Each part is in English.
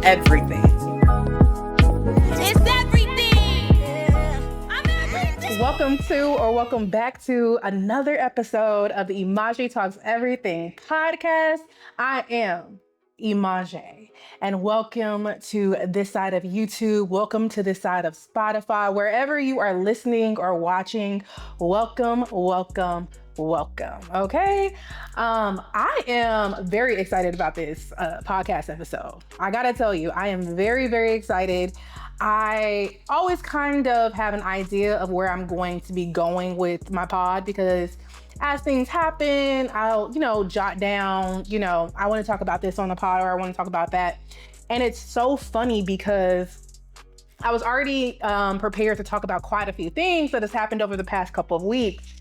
everything. It's everything. I'm everything. Welcome back to another episode of the Emajae Talks Everything podcast. I am Emajae, and welcome to this side of YouTube. Welcome to this side of Spotify. Wherever you are listening or watching, welcome. Okay. I am very excited about this podcast episode. I gotta tell you, I am very, very excited. I always kind of have an idea of where I'm going to be going with my pod because as things happen, I'll, jot down, I want to talk about this on the pod or I want to talk about that. And it's so funny because I was already prepared to talk about quite a few things that has happened over the past couple of weeks.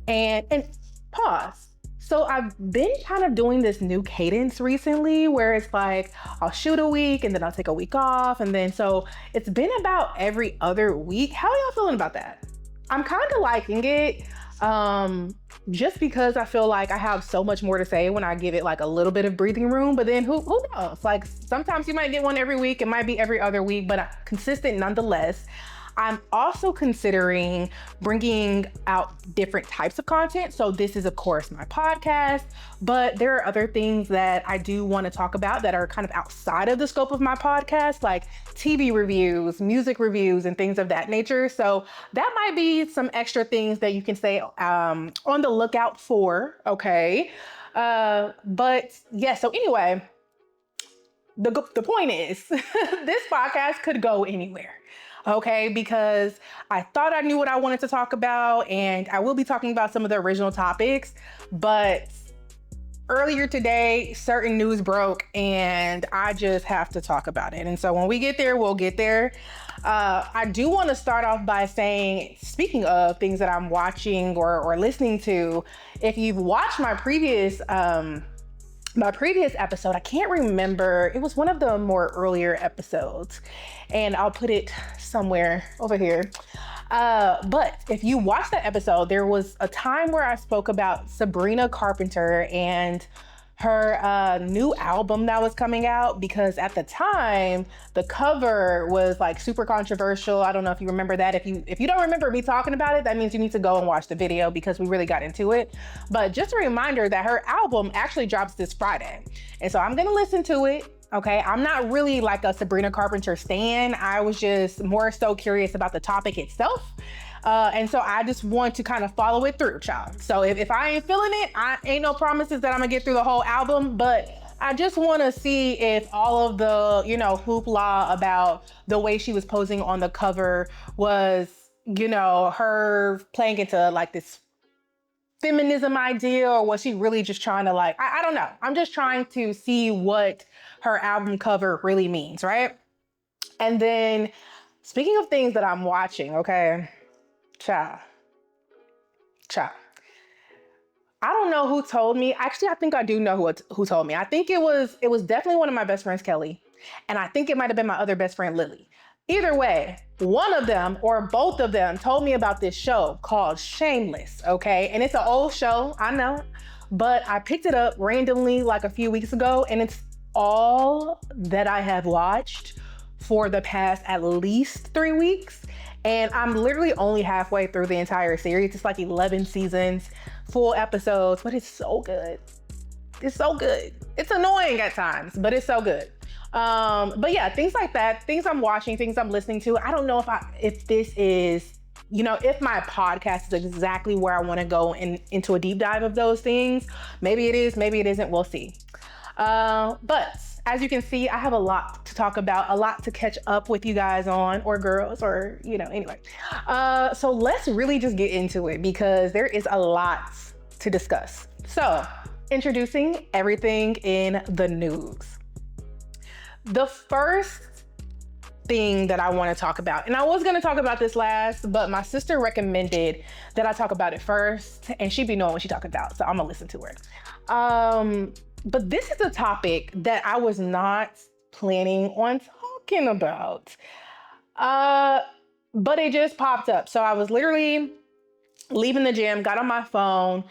And pause. So I've been kind of doing this new cadence recently where it's like I'll shoot a week and then I'll take a week off. And then so it's been about every other week. How are y'all feeling about that? I'm kind of liking it just because I feel like I have so much more to say when I give it like a little bit of breathing room. But then who knows? Like sometimes you might get one every week. It might be every other week, but consistent nonetheless. I'm also considering bringing out different types of content. So this is, of course, my podcast, but there are other things that I do want to talk about that are kind of outside of the scope of my podcast, like TV reviews, music reviews, and things of that nature. So that might be some extra things that you can say on the lookout for, okay? But yeah, so anyway, the point is, this podcast could go anywhere. Okay, because I thought I knew what I wanted to talk about, and I will be talking about some of the original topics, but earlier today, certain news broke, and I just have to talk about it. And so when we get there, we'll get there. I do want to start off by saying, speaking of things that I'm watching or listening to, if you've watched my previous episode, I can't remember. It was one of the more earlier episodes, and I'll put it somewhere over here. But if you watched that episode, there was a time where I spoke about Sabrina Carpenter and her new album that was coming out, because at the time the cover was like super controversial. I don't know if you remember that. If you don't remember me talking about it, that means you need to go and watch the video because we really got into it. But just a reminder that her album actually drops this Friday, and so I'm gonna listen to it. Okay, I'm not really like a Sabrina Carpenter stan. I was just more so curious about the topic itself. And so I just want to kind of follow it through, child. So if I ain't feeling it, I ain't no promises that I'm gonna get through the whole album, but I just want to see if all of the, hoopla about the way she was posing on the cover was, her playing into like this feminism idea, or was she really just trying to I don't know. I'm just trying to see what her album cover really means, right? And then speaking of things that I'm watching, okay, Child. I don't know who told me. Actually, I think I do know who told me. I think it was definitely one of my best friends, Kelly. And I think it might have been my other best friend, Lily. Either way, one of them or both of them told me about this show called Shameless, okay? And it's an old show, I know, but I picked it up randomly like a few weeks ago, and it's all that I have watched for the past at least 3 weeks. And I'm literally only halfway through the entire series. It's like 11 seasons, full episodes, but it's so good. It's so good. It's annoying at times, but it's so good. But yeah, things like that, things I'm watching, things I'm listening to. I don't know if this is, if my podcast is exactly where I want to go into a deep dive of those things. Maybe it is, maybe it isn't, we'll see. But as you can see, I have a lot to talk about, a lot to catch up with you guys on, or girls, or, anyway. So let's really just get into it because there is a lot to discuss. So, introducing everything in the news. The first thing that I want to talk about, and I was going to talk about this last, but my sister recommended that I talk about it first, and she be knowing what she talking about, so I'm gonna listen to her. But this is a topic that I was not planning on talking about, but it just popped up. So I was literally leaving the gym, got on my phone,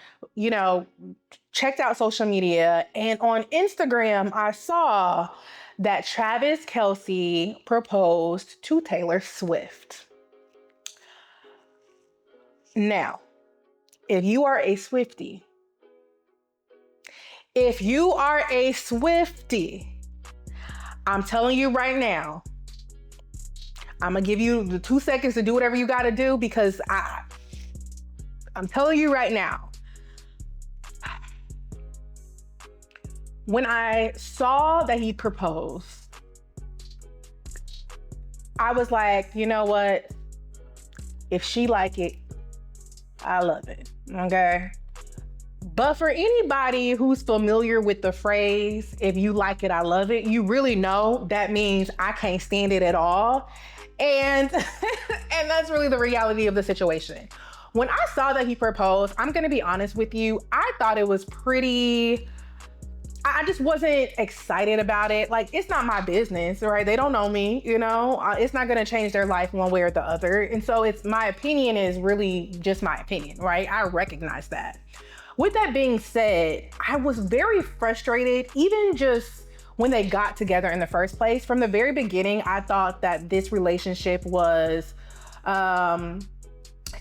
checked out social media, and on Instagram, I saw that Travis Kelce proposed to Taylor Swift. Now, if you are a Swiftie, I'm telling you right now, I'm gonna give you the 2 seconds to do whatever you gotta do, because I'm telling you right now, when I saw that he proposed, I was like, you know what? If she like it, I love it, okay? But for anybody who's familiar with the phrase, if you like it, I love it, you really know that means I can't stand it at all. And, and that's really the reality of the situation. When I saw that he proposed, I'm gonna be honest with you, I thought it was I just wasn't excited about it. Like, it's not my business, right? They don't know me, it's not gonna change their life one way or the other. And so my opinion is really just my opinion, right? I recognize that. With that being said, I was very frustrated, even just when they got together in the first place. From the very beginning, I thought that this relationship was a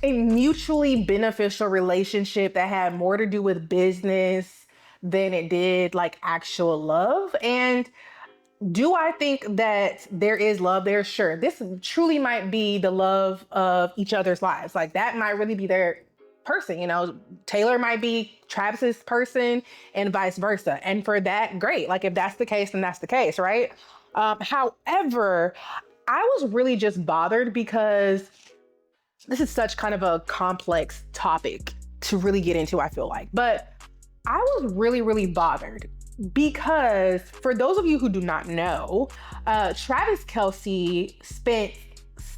mutually beneficial relationship that had more to do with business than it did like actual love. And do I think that there is love there? Sure. This truly might be the love of each other's lives. Like, that might really be their person, Taylor might be Travis's person and vice versa. And for that, great. Like, if that's the case, then that's the case, right? However, I was really just bothered because this is such kind of a complex topic to really get into, I feel like. But I was really, really bothered because, for those of you who do not know, Travis Kelce spent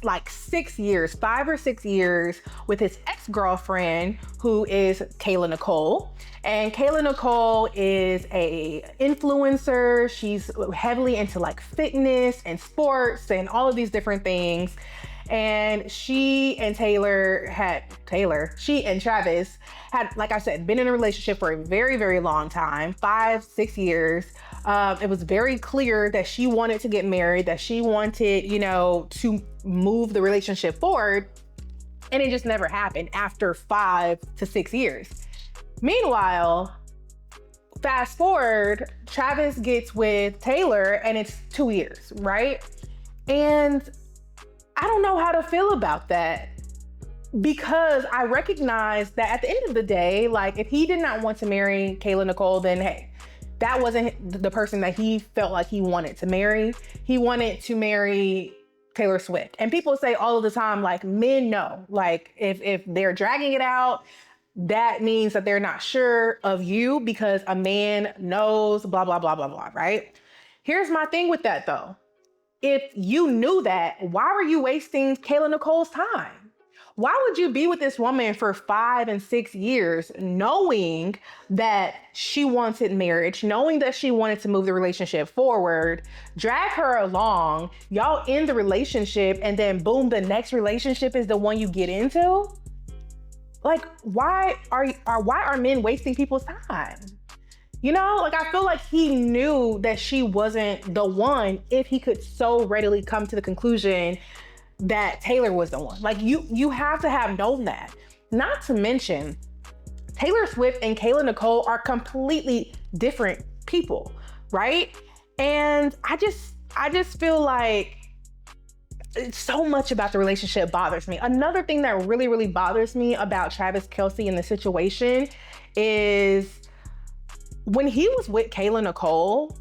like 6 years, 5 or 6 years, with his ex-girlfriend, who is Kayla Nicole. And Kayla Nicole is a influencer. She's heavily into like fitness and sports and all of these different things. And she and Travis had, like I said, been in a relationship for a very, very long time, 5, 6 years. It was very clear that she wanted to get married, that she wanted, to move the relationship forward. And it just never happened after 5 to 6 years. Meanwhile, fast forward, Travis gets with Taylor and it's 2 years, right? And I don't know how to feel about that, because I recognize that at the end of the day, like, if he did not want to marry Kayla Nicole, then hey, that wasn't the person that he felt like he wanted to marry. He wanted to marry Taylor Swift. And people say all of the time, like, men know, like, if they're dragging it out, that means that they're not sure of you, because a man knows, blah, blah, blah, blah, blah, right? Here's my thing with that though. If you knew that, why were you wasting Kayla Nicole's time? Why would you be with this woman for 5 and 6 years, knowing that she wanted marriage, knowing that she wanted to move the relationship forward, drag her along, y'all end the relationship, and then boom, the next relationship is the one you get into? Like, why are men wasting people's time? Like, I feel like he knew that she wasn't the one if he could so readily come to the conclusion that Taylor was the one. Like, you have to have known that. Not to mention, Taylor Swift and Kayla Nicole are completely different people, right? And I just feel like so much about the relationship bothers me. Another thing that really, really bothers me about Travis Kelce in the situation is when he was with Kayla Nicole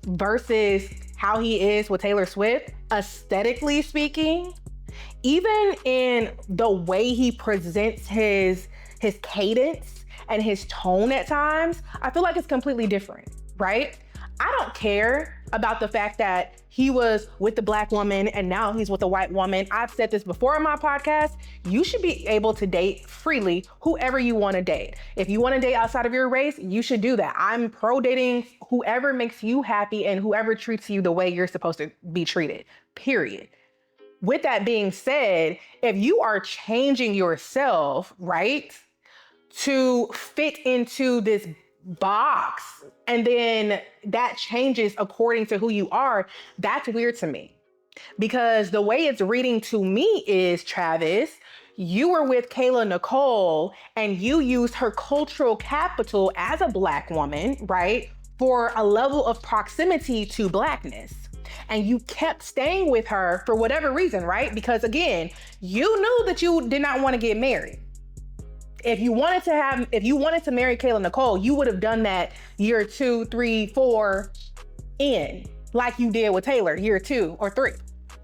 versus how he is with Taylor Swift, aesthetically speaking, even in the way he presents his cadence and his tone at times, I feel like it's completely different, right? I don't care about the fact that he was with the Black woman and now he's with a white woman. I've said this before on my podcast. You should be able to date freely whoever you want to date. If you want to date outside of your race, you should do that. I'm pro dating whoever makes you happy and whoever treats you the way you're supposed to be treated, period. With that being said, if you are changing yourself, right, to fit into this box and then that changes according to who you are, that's weird to me. Because the way it's reading to me is, Travis, you were with Kayla Nicole and you used her cultural capital as a Black woman, right, for a level of proximity to Blackness. And you kept staying with her for whatever reason, right? Because again, you knew that you did not want to get married. If you wanted to marry Kayla Nicole, you would have done that year 2, 3, 4 in, like you did with Taylor, year 2 or 3.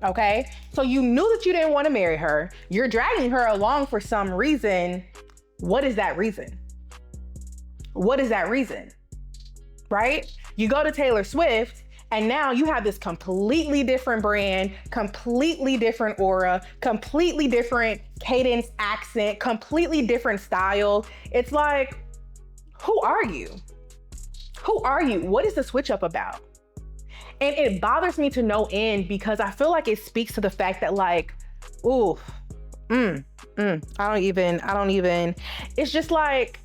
Okay? So you knew that you didn't want to marry her. You're dragging her along for some reason. What is that reason? What is that reason? Right? You go to Taylor Swift, and now you have this completely different brand, completely different aura, completely different cadence, accent, completely different style. It's like, who are you? Who are you? What is the switch up about? And it bothers me to no end because I feel like it speaks to the fact that like, I don't even, it's just like,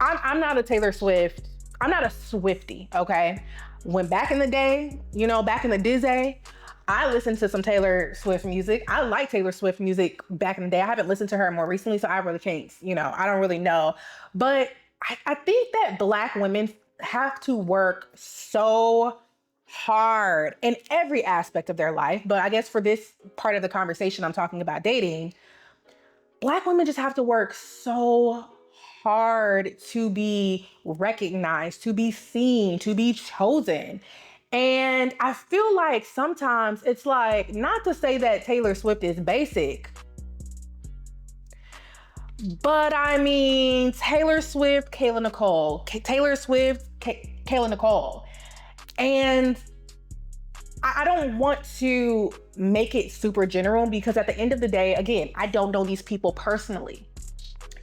I'm not a Taylor Swift. I'm not a Swiftie, okay? When back in the day, back in the Disney, I listened to some Taylor Swift music. I like Taylor Swift music back in the day. I haven't listened to her more recently, so I really can't, I don't really know. But I think that Black women have to work so hard in every aspect of their life. But I guess for this part of the conversation, I'm talking about dating. Black women just have to work so hard to be recognized, to be seen, to be chosen. And I feel like sometimes it's like, not to say that Taylor Swift is basic, but I mean, Taylor Swift, Kayla Nicole, Taylor Swift, Kayla Nicole. And I don't want to make it super general because at the end of the day, again, I don't know these people personally.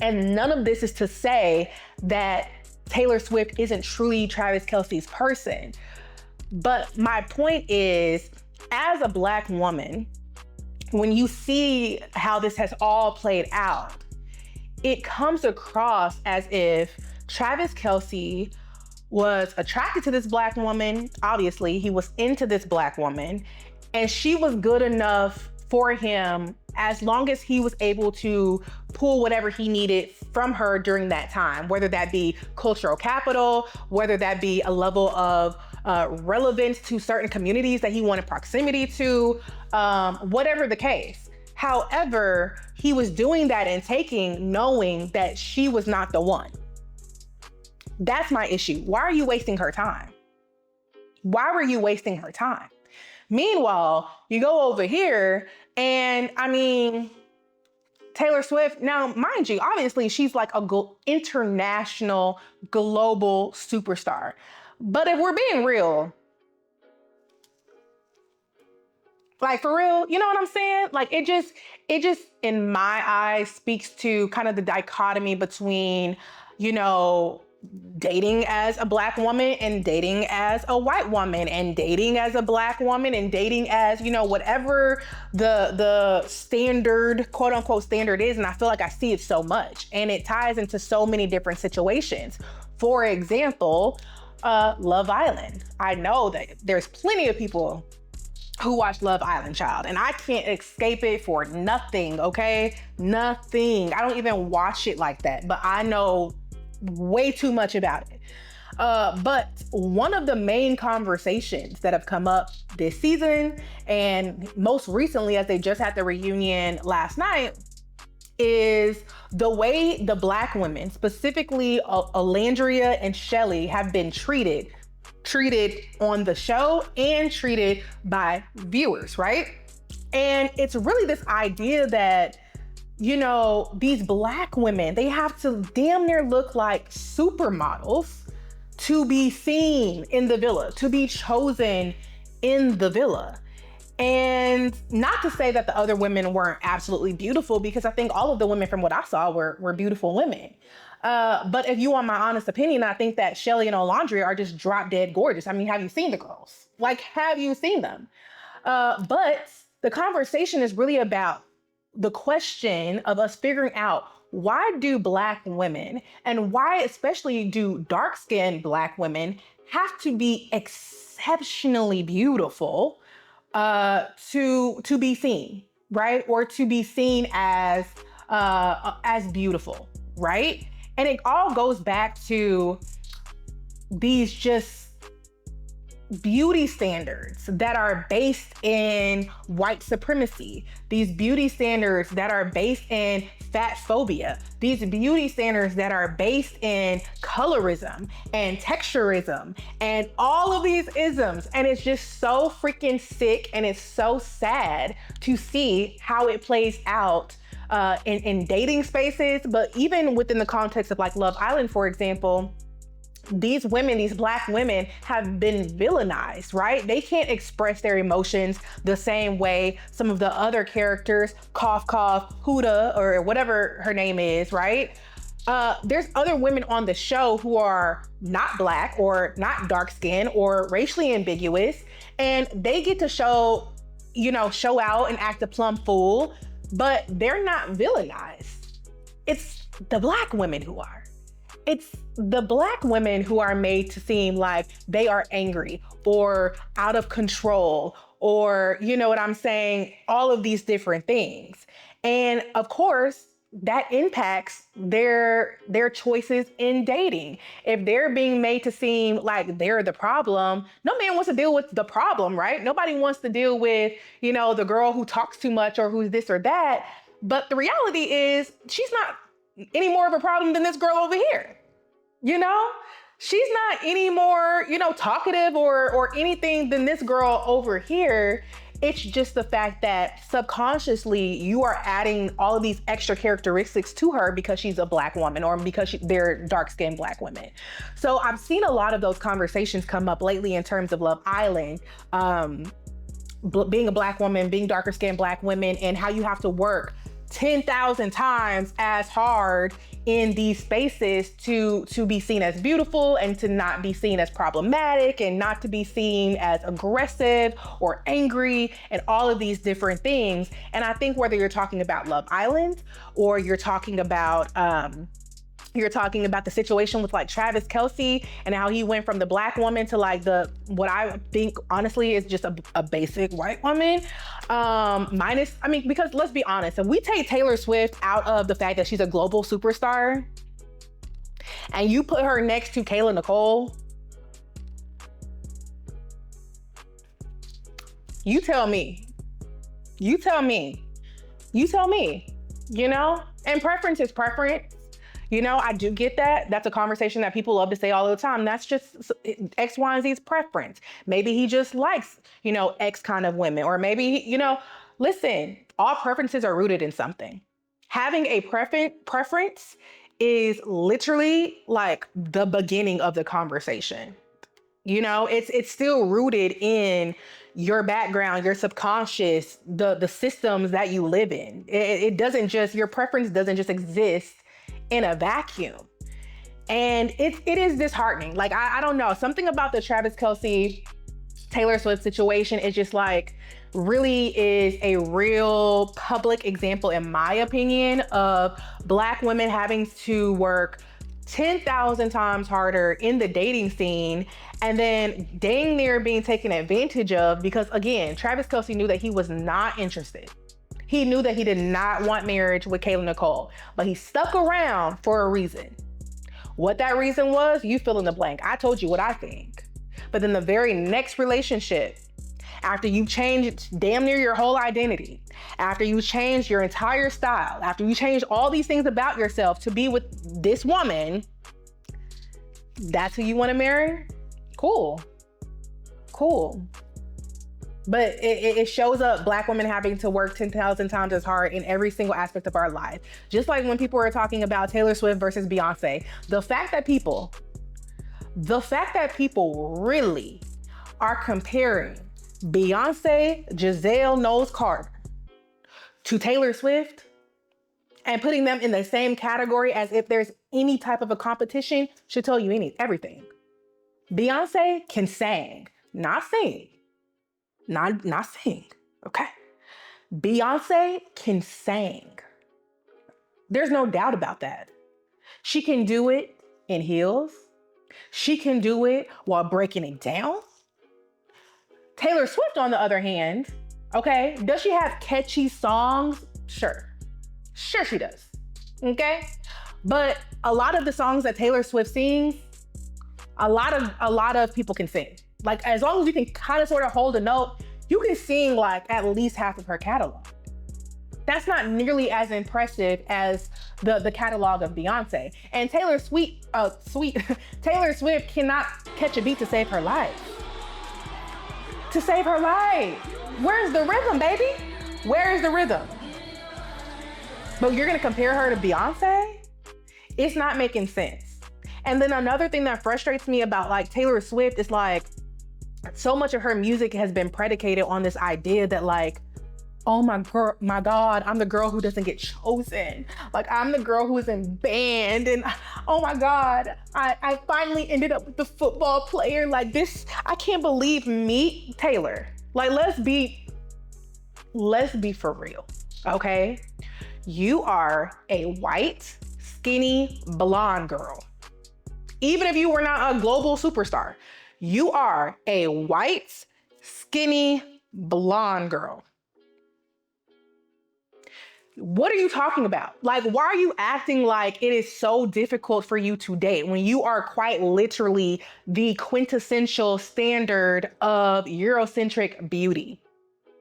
And none of this is to say that Taylor Swift isn't truly Travis Kelce's person. But my point is, as a Black woman, when you see how this has all played out, it comes across as if Travis Kelce was attracted to this Black woman. Obviously, he was into this Black woman, and she was good enough for him as long as he was able to pull whatever he needed from her during that time, whether that be cultural capital, whether that be a level of relevance to certain communities that he wanted proximity to, whatever the case. However, he was doing that and taking, knowing that she was not the one. That's my issue. Why are you wasting her time? Why were you wasting her time? Meanwhile, you go over here and I mean, Taylor Swift, now mind you, obviously she's like a international, global superstar. But if we're being real, like for real, you know what I'm saying? Like it just in my eyes speaks to kind of the dichotomy between, dating as a Black woman and dating as a white woman and dating as a Black woman and dating as, whatever the standard, quote unquote standard is. And I feel like I see it so much and it ties into so many different situations. For example, Love Island. I know that there's plenty of people who watch Love Island, child, and I can't escape it for nothing, okay? Nothing. I don't even watch it like that, but I know way too much about it. But one of the main conversations that have come up this season, and most recently as they just had the reunion last night, is the way the Black women, specifically Alandria and Shelly, have been treated on the show and treated by viewers, right? And it's really this idea that these Black women, they have to damn near look like supermodels to be seen in the villa, to be chosen in the villa. And not to say that the other women weren't absolutely beautiful, because I think all of the women from what I saw were beautiful women. But if you want my honest opinion, I think that Shelly and Olandria are just drop dead gorgeous. I mean, have you seen the girls? Like, have you seen them? But the conversation is really about the question of us figuring out why do Black women, and why especially do dark-skinned Black women, have to be exceptionally beautiful to be seen, right? Or to be seen as beautiful, right? And it all goes back to these just beauty standards that are based in white supremacy, these beauty standards that are based in fat phobia, these beauty standards that are based in colorism and texturism and all of these isms. And it's just so freaking sick, and it's so sad to see how it plays out in dating spaces, but even within the context of like Love Island, for example. These women, these Black women, have been villainized, right? They can't express their emotions the same way some of the other characters, cough, cough, Huda, or whatever her name is, right? There's other women on the show who are not Black or not dark skinned or racially ambiguous, and they get to show out and act a plumb fool, but they're not villainized. It's the Black women who are. It's the Black women who are made to seem like they are angry or out of control, or, you know what I'm saying? All of these different things. And of course, that impacts their choices in dating. If they're being made to seem like they're the problem, no man wants to deal with the problem, right? Nobody wants to deal with, the girl who talks too much or who's this or that. But the reality is she's not any more of a problem than this girl over here. She's not any more, talkative or anything than this girl over here. It's just the fact that subconsciously you are adding all of these extra characteristics to her because she's a Black woman or because they're dark-skinned Black women. So I've seen a lot of those conversations come up lately in terms of Love Island, being a Black woman, being darker-skinned Black women, and how you have to work 10,000 times as hard in these spaces to be seen as beautiful and to not be seen as problematic and not to be seen as aggressive or angry and all of these different things. And I think whether you're talking about Love Island or you're talking about the situation with like Travis Kelce and how he went from the Black woman to like what I think honestly is just a basic white woman. Because let's be honest, if we take Taylor Swift out of the fact that she's a global superstar and you put her next to Kayla Nicole, you tell me, and preference is preference. I do get that. That's a conversation that people love to say all the time. That's just X, Y, and Z's preference. Maybe he just likes, X kind of women, or maybe, listen, all preferences are rooted in something. Having a preference is literally like the beginning of the conversation. It's still rooted in your background, your subconscious, the systems that you live in. Your preference doesn't just exist in a vacuum. And it is disheartening. Like, I don't know, something about the Travis Kelce, Taylor Swift situation is just like, really is a real public example, in my opinion, of Black women having to work 10,000 times harder in the dating scene and then dang near being taken advantage of because, again, Travis Kelce knew that he was not interested. He knew that he did not want marriage with Kayla Nicole, but he stuck around for a reason. What that reason was, you fill in the blank. I told you what I think. But then the very next relationship, after you've changed damn near your whole identity, after you changed your entire style, after you changed all these things about yourself to be with this woman, that's who you want to marry? Cool. But it shows up Black women having to work 10,000 times as hard in every single aspect of our life. Just like when people are talking about Taylor Swift versus Beyonce, the fact that people really are comparing Beyonce, Giselle Knowles Carter to Taylor Swift and putting them in the same category as if there's any type of a competition should tell you everything. Beyonce can sing, not sing. Okay? Beyonce can sing. There's no doubt about that. She can do it in heels. She can do it while breaking it down. Taylor Swift, on the other hand, okay, does she have catchy songs? Sure. Sure she does. Okay? But a lot of the songs that Taylor Swift sings, a lot of people can sing. Like, as long as you can kind of sort of hold a note, you can sing like at least half of her catalog. That's not nearly as impressive as the catalog of Beyonce. And Taylor Swift cannot catch a beat to save her life. To save her life. Where's the rhythm, baby? Where is the rhythm? But you're gonna compare her to Beyonce? It's not making sense. And then another thing that frustrates me about like Taylor Swift is like, so much of her music has been predicated on this idea that like, oh my God, I'm the girl who doesn't get chosen. Like, I'm the girl who is in band, and oh my God, I finally ended up with the football player. Like this, I can't believe me, Taylor. Like, let's be for real, okay? You are a white, skinny, blonde girl. Even if you were not a global superstar, you are a white, skinny, blonde girl. What are you talking about? Like, why are you acting like it is so difficult for you to date when you are quite literally the quintessential standard of Eurocentric beauty?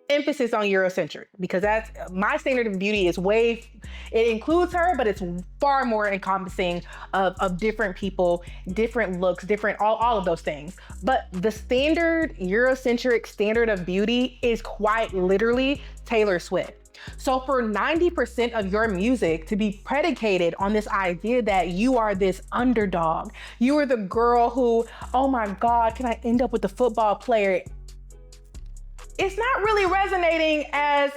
Emphasis on Eurocentric, because that's my standard of beauty is it includes her, but it's far more encompassing of different people, different looks, different, all of those things. But the standard Eurocentric standard of beauty is quite literally Taylor Swift. So for 90% of your music to be predicated on this idea that you are this underdog, you are the girl who, oh my God, can I end up with the football player? It's not really resonating as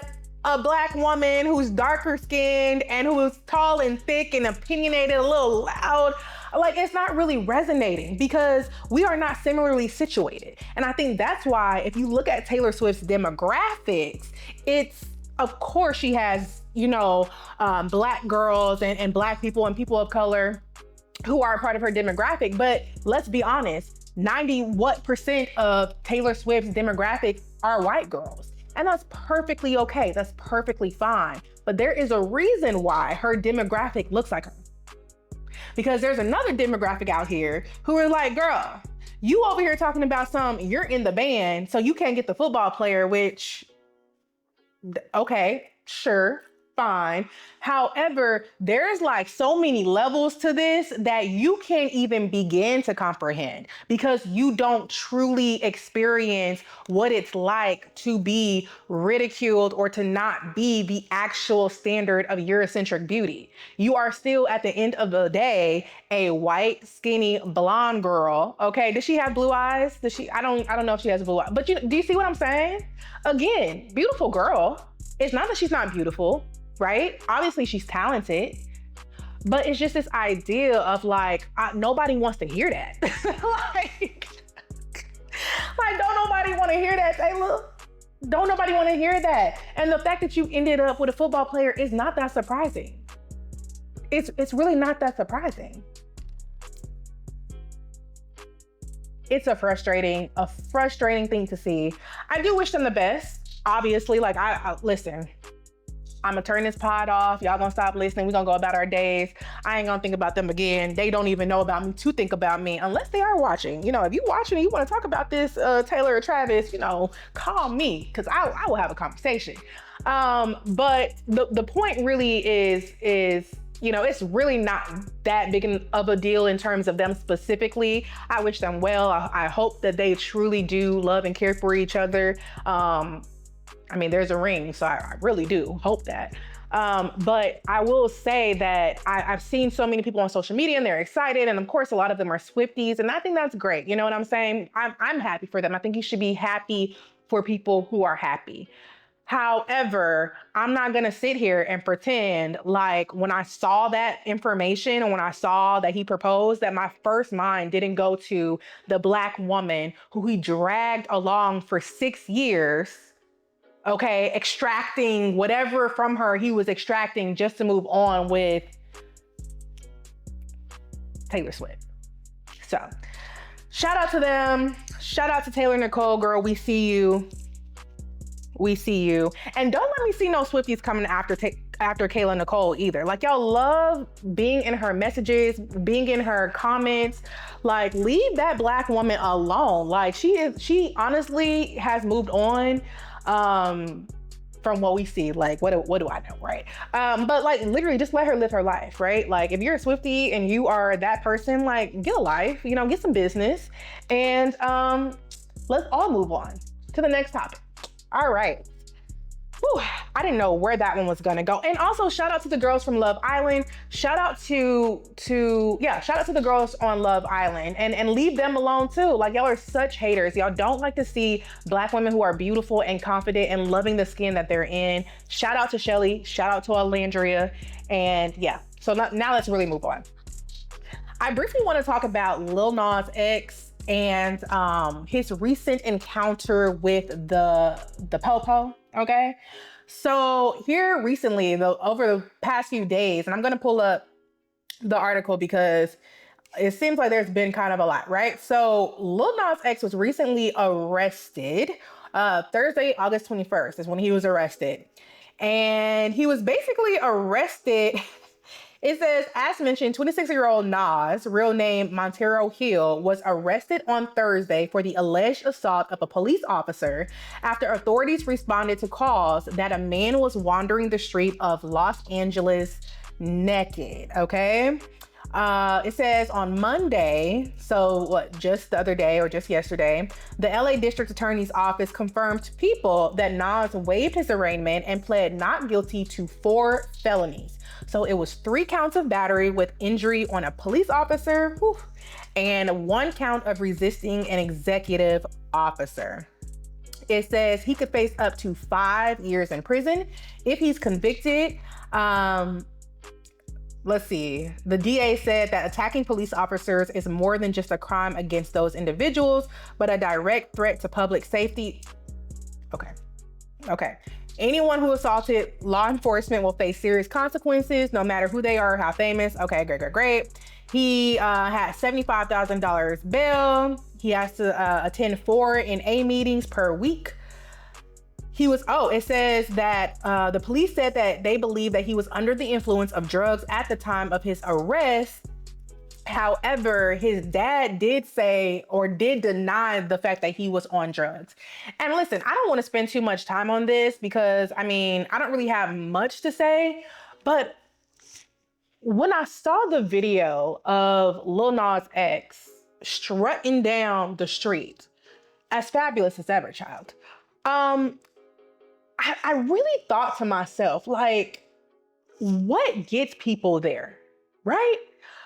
a Black woman who's darker skinned and who is tall and thick and opinionated, a little loud. Like, it's not really resonating because we are not similarly situated. And I think that's why if you look at Taylor Swift's demographics, of course she has, Black girls and Black people and people of color who are a part of her demographic. But let's be honest, 90% of Taylor Swift's demographic are white girls. And that's perfectly okay. That's perfectly fine. But there is a reason why her demographic looks like her. Because there's another demographic out here who are like, girl, you over here talking about you're in the band, so you can't get the football player, which, okay, sure, fine. However, there's like so many levels to this that you can't even begin to comprehend because you don't truly experience what it's like to be ridiculed or to not be the actual standard of Eurocentric beauty. You are still, at the end of the day, a white, skinny, blonde girl. Okay, does she have blue eyes? I don't know if she has blue eyes, but do you see what I'm saying? Again, beautiful girl. It's not that she's not beautiful, right? Obviously she's talented, but it's just this idea of like, nobody wants to hear that. like, don't nobody want to hear that, Taylor. Don't nobody want to hear that. And the fact that you ended up with a football player is not that surprising. It's really not that surprising. It's a frustrating thing to see. I do wish them the best. Obviously, like I listen, I'm gonna turn this pod off. Y'all gonna stop listening. We're gonna go about our days. I ain't gonna think about them again. They don't even know about me to think about me unless they are watching. If you watching and you want to talk about this, Taylor or Travis, call me because I will have a conversation. But the point really is, it's really not that big of a deal in terms of them specifically. I wish them well. I hope that they truly do love and care for each other. There's a ring, so I really do hope that. But I will say that I've seen so many people on social media and they're excited. And of course, a lot of them are Swifties. And I think that's great. You know what I'm saying? I'm happy for them. I think you should be happy for people who are happy. However, I'm not going to sit here and pretend like when I saw that information and when I saw that he proposed, that my first mind didn't go to the Black woman who he dragged along for 6 years. okay, extracting whatever from her he was extracting just to move on with Taylor Swift. So shout out to them. Shout out to Taylor Nicole, girl. We see you. We see you. And don't let me see no Swifties coming after Kayla Nicole either. Like, y'all love being in her messages, being in her comments. Like, leave that Black woman alone. Like, she honestly has moved on from what we see. Like, what do I know, right? But like, literally just let her live her life, right? Like, if you're a Swiftie and you are that person, like, get a life, you know, get some business, and let's all move on to the next topic. All right. Whew, I didn't know where that one was gonna go. And also shout out to the girls from Love Island. Shout out to the girls on Love Island, and leave them alone too. Like, y'all are such haters. Y'all don't like to see Black women who are beautiful and confident and loving the skin that they're in. Shout out to Shelly. Shout out to Alandria. And yeah, so now let's really move on. I briefly want to talk about Lil Nas X and his recent encounter with the Popo, okay? So here recently, over the past few days, and I'm gonna pull up the article because it seems like there's been kind of a lot, right? So Lil Nas X was recently arrested. Thursday, August 21st is when he was arrested. And he was basically arrested. It says, as mentioned, 26-year-old Nas, real name Montero Hill, was arrested on Thursday for the alleged assault of a police officer after authorities responded to calls that a man was wandering the street of Los Angeles naked, okay? It says on Monday, so just the other day or just yesterday, the LA District Attorney's Office confirmed to People that Nas waived his arraignment and pled not guilty to 4 felonies. So it was 3 counts of battery with injury on a police officer, and 1 count of resisting an executive officer. It says he could face up to 5 years in prison if he's convicted. Let's see. The DA said that attacking police officers is more than just a crime against those individuals, but a direct threat to public safety. Okay. Anyone who assaulted law enforcement will face serious consequences, no matter who they are or how famous. Okay, great. He had $75,000 bail. He has to attend 4 NA meetings per week. It says that the police said that they believe that he was under the influence of drugs at the time of his arrest. However, his dad did say or did deny the fact that he was on drugs. And listen, I don't want to spend too much time on this because, I don't really have much to say, but when I saw the video of Lil Nas X strutting down the street, as fabulous as ever, child, I really thought to myself, like, what gets people there, right?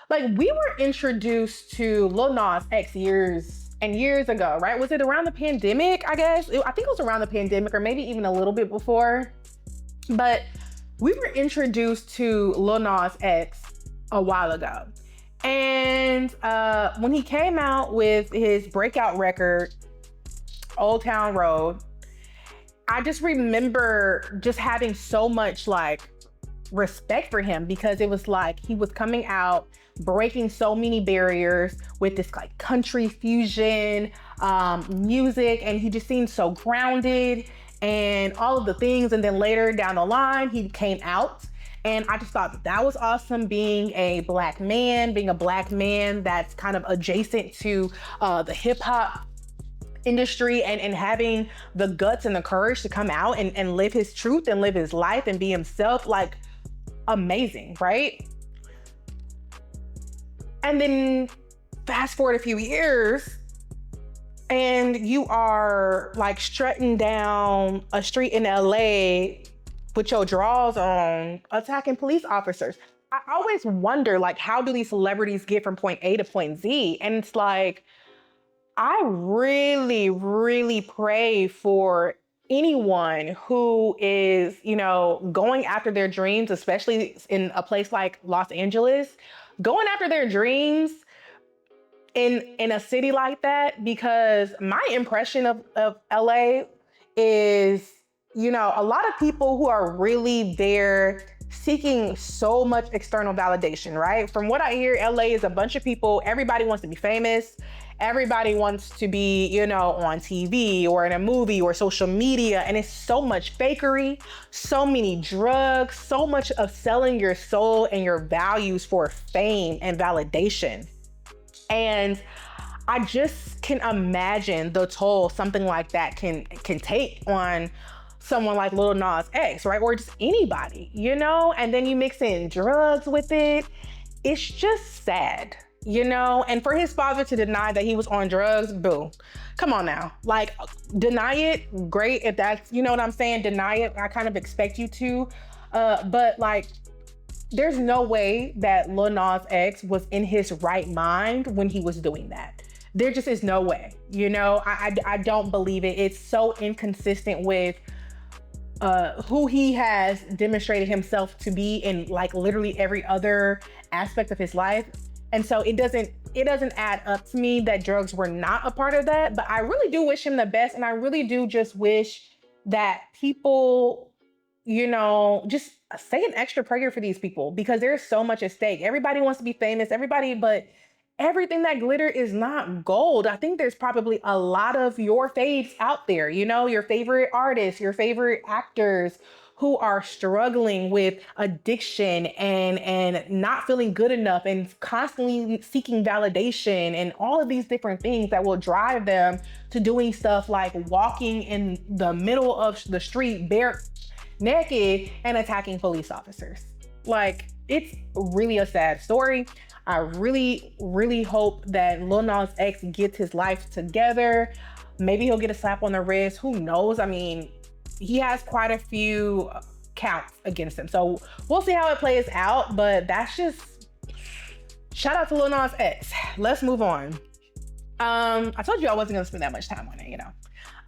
Like, we were introduced to Lil Nas X years and years ago, right? Was it around the pandemic, I guess? I think it was around the pandemic or maybe even a little bit before. But we were introduced to Lil Nas X a while ago. And when he came out with his breakout record, Old Town Road, I just remember just having so much like respect for him because it was like he was coming out breaking so many barriers with this like country fusion music, and he just seemed so grounded and all of the things. And then later down the line, he came out, and I just thought that was awesome, being a black man that's kind of adjacent to the hip hop industry, and having the guts and the courage to come out and live his truth and live his life and be himself. Like, amazing, right? And then fast forward a few years and you are like strutting down a street in LA with your drawers on, attacking police officers. I always wonder, like, how do these celebrities get from point A to point Z? And it's like, I really, really pray for anyone who is, going after their dreams, especially in a place like Los Angeles, going after their dreams in a city like that, because my impression of LA is a lot of people who are really there seeking so much external validation, right? From what I hear, LA is a bunch of people, everybody wants to be famous. Everybody wants to be, on TV or in a movie or social media. And it's so much fakery, so many drugs, so much of selling your soul and your values for fame and validation. And I just can imagine the toll something like that can take on someone like Lil Nas X, right? Or just anybody, And then you mix in drugs with it. It's just sad, And for his father to deny that he was on drugs, boo. Come on now. Like, deny it, great. If that's, you know what I'm saying? Deny it. I kind of expect you to. But like, there's no way that Lil Nas X was in his right mind when he was doing that. There just is no way, I don't believe it. It's so inconsistent with who he has demonstrated himself to be in like literally every other aspect of his life. And so it doesn't add up to me that drugs were not a part of that, but I really do wish him the best. And I really do just wish that people, just say an extra prayer for these people because there's so much at stake. Everybody wants to be famous, but everything that glitter is not gold. I think there's probably a lot of your faves out there, your favorite artists, your favorite actors who are struggling with addiction and not feeling good enough and constantly seeking validation and all of these different things that will drive them to doing stuff like walking in the middle of the street bare naked and attacking police officers. Like, it's really a sad story. I really, really hope that Lil Nas X gets his life together. Maybe he'll get a slap on the wrist. Who knows? I mean, he has quite a few counts against him. So we'll see how it plays out, but that's just, shout out to Lil Nas X. Let's move on. I told you I wasn't gonna spend that much time on it,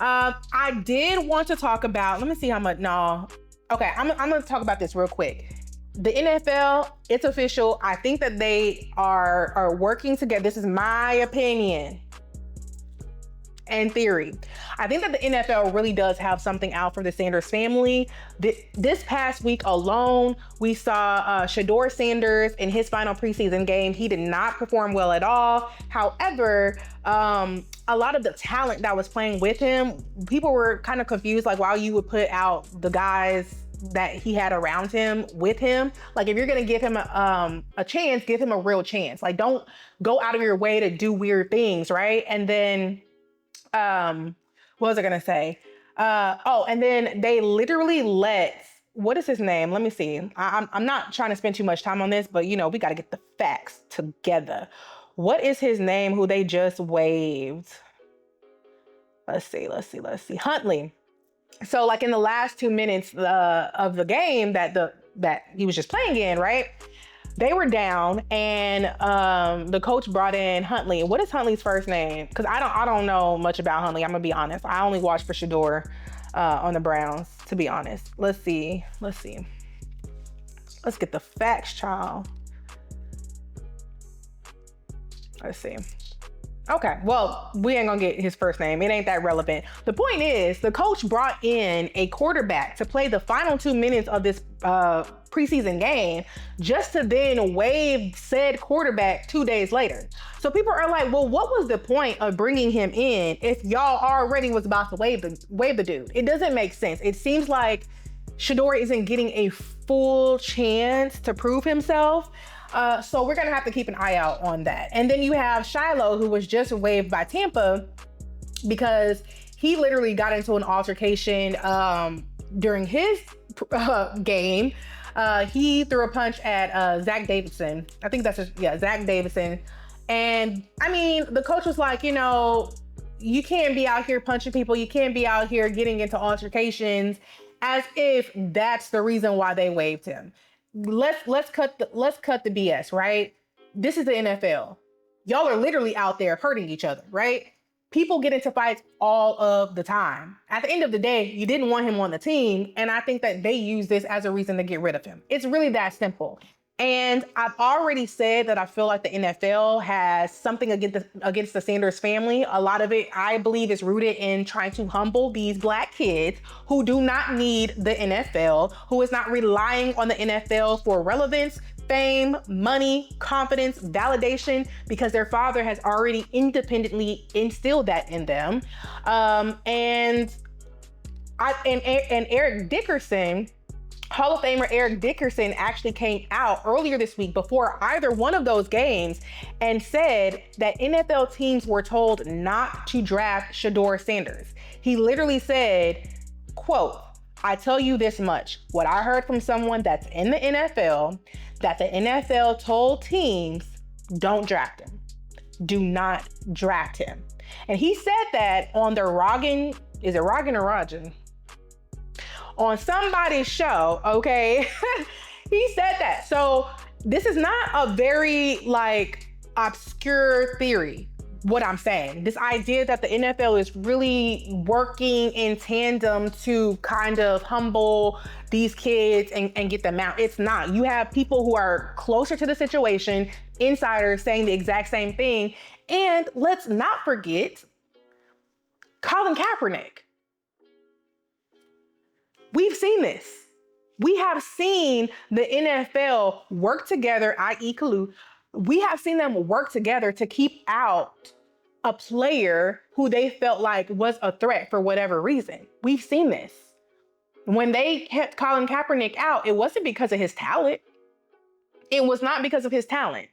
I did want to talk about, let me see how much, no. Okay, I'm gonna talk about this real quick. The NFL, it's official. I think that they are working together. This is my opinion and theory. I think that the NFL really does have something out for the Sanders family. This past week alone, we saw Shedeur Sanders in his final preseason game. He did not perform well at all. However, a lot of the talent that was playing with him, people were kind of confused, like why you would put out the guys that he had around him with him. Like, if you're gonna give him a chance, give him a real chance. Like, don't go out of your way to do weird things, right? And then, what was I gonna say? And then they literally let, what is his name? Let me see. I'm not trying to spend too much time on this, but we gotta get the facts together. What is his name who they just waived? Let's see. Huntley. So like in the last 2 minutes of the game that he was just playing in, right? They were down and the coach brought in Huntley. What is Huntley's first name? Because I don't know much about Huntley. I'm gonna be honest. I only watched for Shedeur on the Browns, to be honest. Let's see. Let's get the facts, child. Let's see. Okay, well, we ain't gonna get his first name. It ain't that relevant. The point is, the coach brought in a quarterback to play the final 2 minutes of this preseason game, just to then waive said quarterback 2 days later. So people are like, well, what was the point of bringing him in if y'all already was about to waive the dude? It doesn't make sense. It seems like Shedeur isn't getting a full chance to prove himself. So we're gonna have to keep an eye out on that. And then you have Shiloh, who was just waived by Tampa because he literally got into an altercation during his game. He threw a punch at Zach Davidson. I think that's Zach Davidson. And I mean, the coach was like, you can't be out here punching people. You can't be out here getting into altercations, as if that's the reason why they waived him. Let's cut the BS, right? This is the NFL. Y'all are literally out there hurting each other, right? People get into fights all of the time. At the end of the day, you didn't want him on the team, and I think that they use this as a reason to get rid of him. It's really that simple. And I've already said that I feel like the NFL has something against the Sanders family. A lot of it, I believe, is rooted in trying to humble these Black kids who do not need the NFL, who is not relying on the NFL for relevance, fame, money, confidence, validation, because their father has already independently instilled that in them. And Eric Dickerson, Hall of Famer Eric Dickerson, actually came out earlier this week before either one of those games and said that NFL teams were told not to draft Shedeur Sanders. He literally said, quote, "I tell you this much, what I heard from someone that's in the NFL, that the NFL told teams, don't draft him. Do not draft him." And he said that on the Rogan, is it Rogan or Rajan? On somebody's show, okay? He said that. So this is not a very obscure theory, what I'm saying. This idea that the NFL is really working in tandem to kind of humble these kids and get them out. It's not. You have people who are closer to the situation, insiders saying the exact same thing. And let's not forget Colin Kaepernick. We've seen this. We have seen the NFL work together, i.e. Kalu. We have seen them work together to keep out a player who they felt like was a threat for whatever reason. We've seen this. When they kept Colin Kaepernick out, it wasn't because of his talent. It was not because of his talent,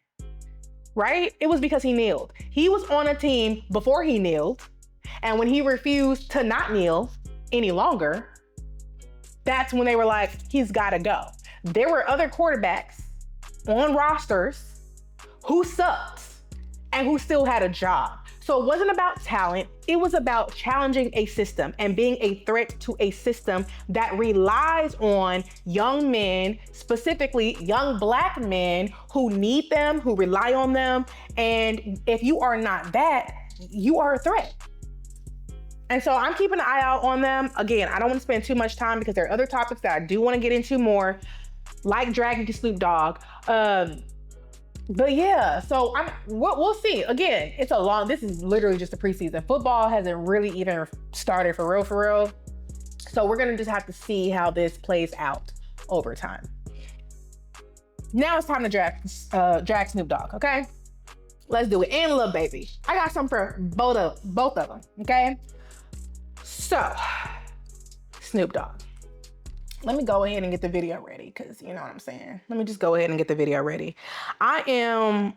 right? It was because he kneeled. He was on a team before he kneeled. And when he refused to not kneel any longer, that's when they were like, he's got to go. There were other quarterbacks on rosters who sucked and who still had a job. So it wasn't about talent. It was about challenging a system and being a threat to a system that relies on young men, specifically young Black men who need them, who rely on them. And if you are not that, you are a threat. And so I'm keeping an eye out on them. Again, I don't want to spend too much time because there are other topics that I do want to get into more, like dragging to Snoop Dogg. But yeah, so we'll see. Again, this is literally just a preseason. Football hasn't really even started for real. So we're going to just have to see how this plays out over time. Now it's time to drag Snoop Dogg, okay? Let's do it. And Lil Baby. I got something for both of them, okay? So, Snoop Dogg. Let me go ahead and get the video ready because you know what I'm saying. Let me just go ahead and get the video ready. People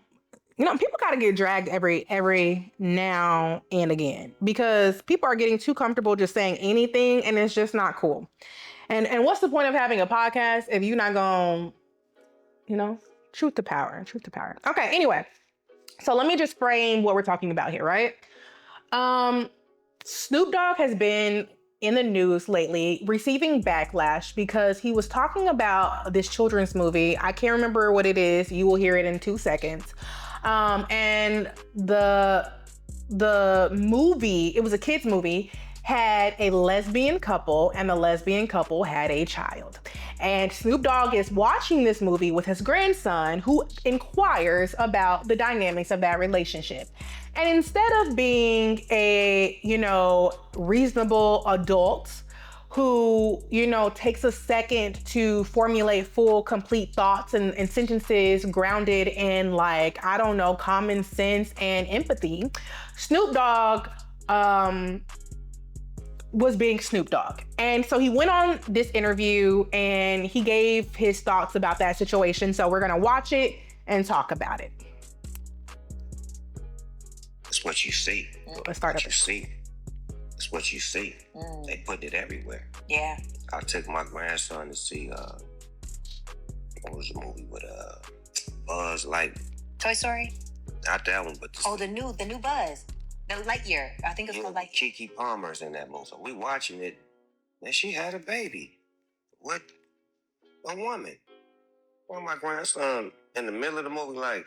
got to get dragged every now and again because people are getting too comfortable just saying anything and it's just not cool. And what's the point of having a podcast if you're not going, truth to power. Okay, anyway. So let me just frame what we're talking about here, right? Snoop Dogg has been in the news lately, receiving backlash because he was talking about this children's movie. I can't remember what it is. You will hear it in 2 seconds. And the movie, it was a kid's movie, had a lesbian couple and the lesbian couple had a child. And Snoop Dogg is watching this movie with his grandson who inquires about the dynamics of that relationship. And instead of being a, reasonable adult who, takes a second to formulate full, complete thoughts and sentences grounded in common sense and empathy, Snoop Dogg, was being Snoop Dogg. And so he went on this interview and he gave his thoughts about that situation. So we're gonna watch it and talk about it. It's what you see. Let's start what you see. It's what you see. They put it everywhere. Yeah. I took my grandson to see what was the movie with Buzz Lightyear? Toy Story? Not that one, but the new Buzz. The Lightyear. I think it's called Lightyear. Kiki Palmer's in that movie. So we watching it, and she had a baby with a woman. Well, my grandson in the middle of the movie like,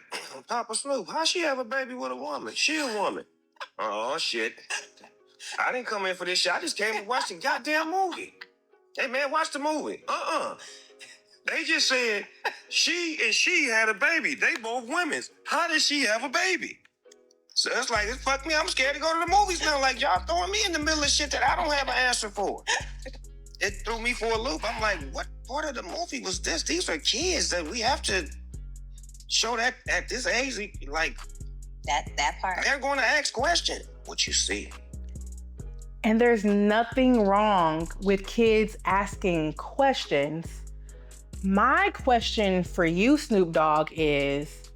Papa Snoop, how she have a baby with a woman? She a woman. Oh, shit. I didn't come in for this shit. I just came to watch the goddamn movie. Hey, man, watch the movie. They just said she had a baby. They both women. How did she have a baby? So it's like, it fucked me. I'm scared to go to the movies now. Like, y'all throwing me in the middle of shit that I don't have an answer for. It threw me for a loop. I'm like, what part of the movie was this? These are kids that we have to show that at this age. Like, That part. they're going to ask questions. What you see? And there's nothing wrong with kids asking questions. My question for you, Snoop Dogg, is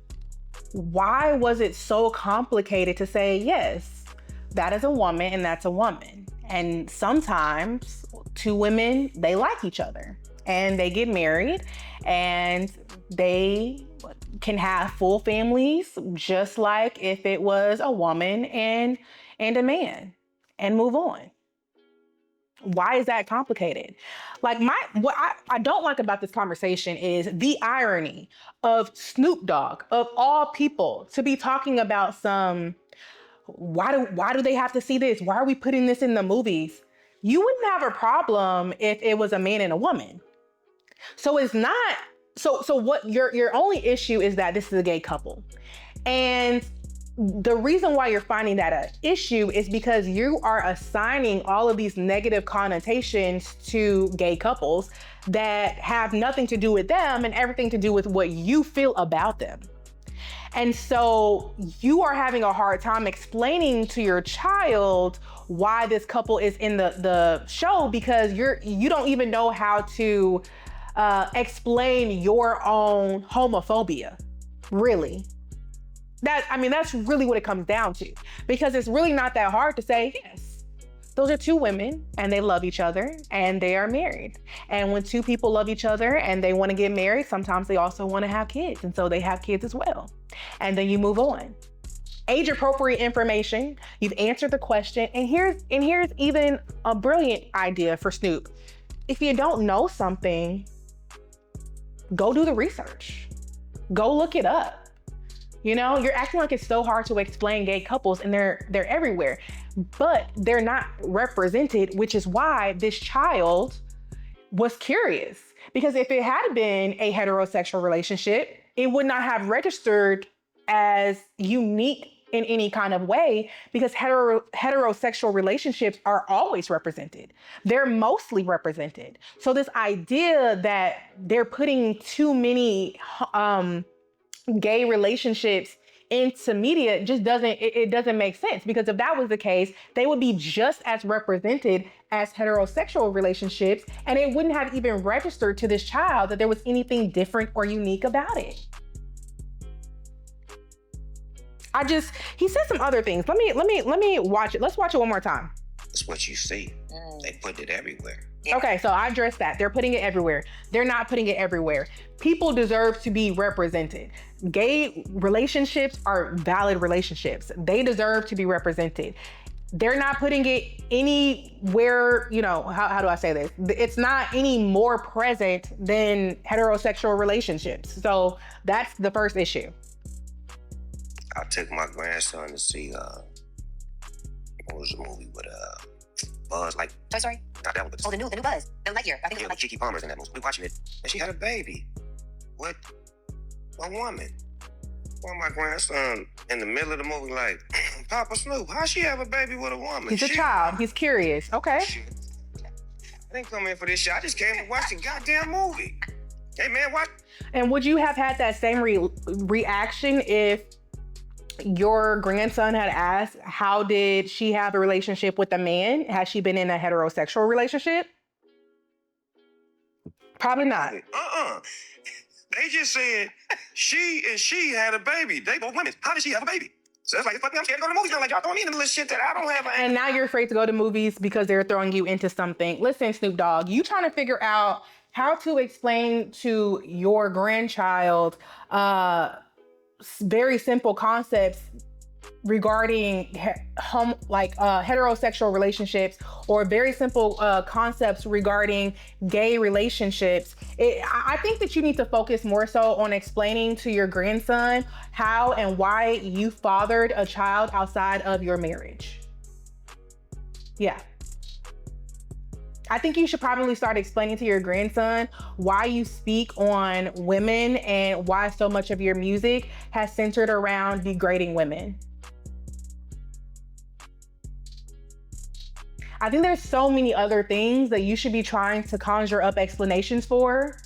why was it so complicated to say, yes, that is a woman and that's a woman? And sometimes two women, they like each other and they get married and they can have full families, just like if it was a woman and a man, and move on. Why is that complicated? Like, what I don't like about this conversation is the irony of Snoop Dogg, of all people, to be talking about why do they have to see this? Why are we putting this in the movies? You wouldn't have a problem if it was a man and a woman. So it's not, so what your only issue is that this is a gay couple. And the reason why you're finding that an issue is because you are assigning all of these negative connotations to gay couples that have nothing to do with them and everything to do with what you feel about them. And so you are having a hard time explaining to your child why this couple is in the show because you don't even know how to explain your own homophobia, really. That's really what it comes down to, because it's really not that hard to say, yes, those are two women and they love each other and they are married. And when two people love each other and they want to get married, sometimes they also want to have kids. And so they have kids as well. And then you move on. Age appropriate information. You've answered the question. And here's even a brilliant idea for Snoop. If you don't know something, go do the research. Go look it up. You know, you're acting like it's so hard to explain gay couples and they're everywhere, but they're not represented, which is why this child was curious. Because if it had been a heterosexual relationship, it would not have registered as unique in any kind of way, because heterosexual relationships are always represented. They're mostly represented. So this idea that they're putting too many gay relationships into media just doesn't make sense, because if that was the case, they would be just as represented as heterosexual relationships, and it wouldn't have even registered to this child that there was anything different or unique about it. He said some other things. Let me watch it. Let's watch it one more time. It's what you see. They put it everywhere. Yeah. Okay, so I addressed that. They're putting it everywhere. They're not putting it everywhere. People deserve to be represented. Gay relationships are valid relationships. They deserve to be represented. They're not putting it anywhere, you know, how do I say this? It's not any more present than heterosexual relationships. So that's the first issue. I took my grandson to see, what was the movie with, Buzz, like... Toy Story? Not that one, but... Oh, the new Buzz. The Lightyear. I think yeah, it was with Kiki Palmer's in that movie. We watching it, and she had a baby with a woman. Well, my grandson in the middle of the movie, like, Papa Snoop, how she have a baby with a woman? He's a child. He's curious. Okay. Shit. I didn't come in for this shit. I just came to watch the goddamn movie. Hey, man, what? And would you have had that same reaction if your grandson had asked, how did she have a relationship with a man? Has she been in a heterosexual relationship? Probably not. They just said she had a baby. They both women. How did she have a baby? So it's like, fuck me, I'm scared to go to the movies now. Like, y'all throwing me in the little shit that I don't have. And now you're afraid to go to movies because they're throwing you into something. Listen, Snoop Dogg, you trying to figure out how to explain to your grandchild very simple concepts regarding heterosexual relationships, or very simple concepts regarding gay relationships. I think that you need to focus more so on explaining to your grandson how and why you fathered a child outside of your marriage. Yeah. I think you should probably start explaining to your grandson why you speak on women and why so much of your music has centered around degrading women. I think there's so many other things that you should be trying to conjure up explanations for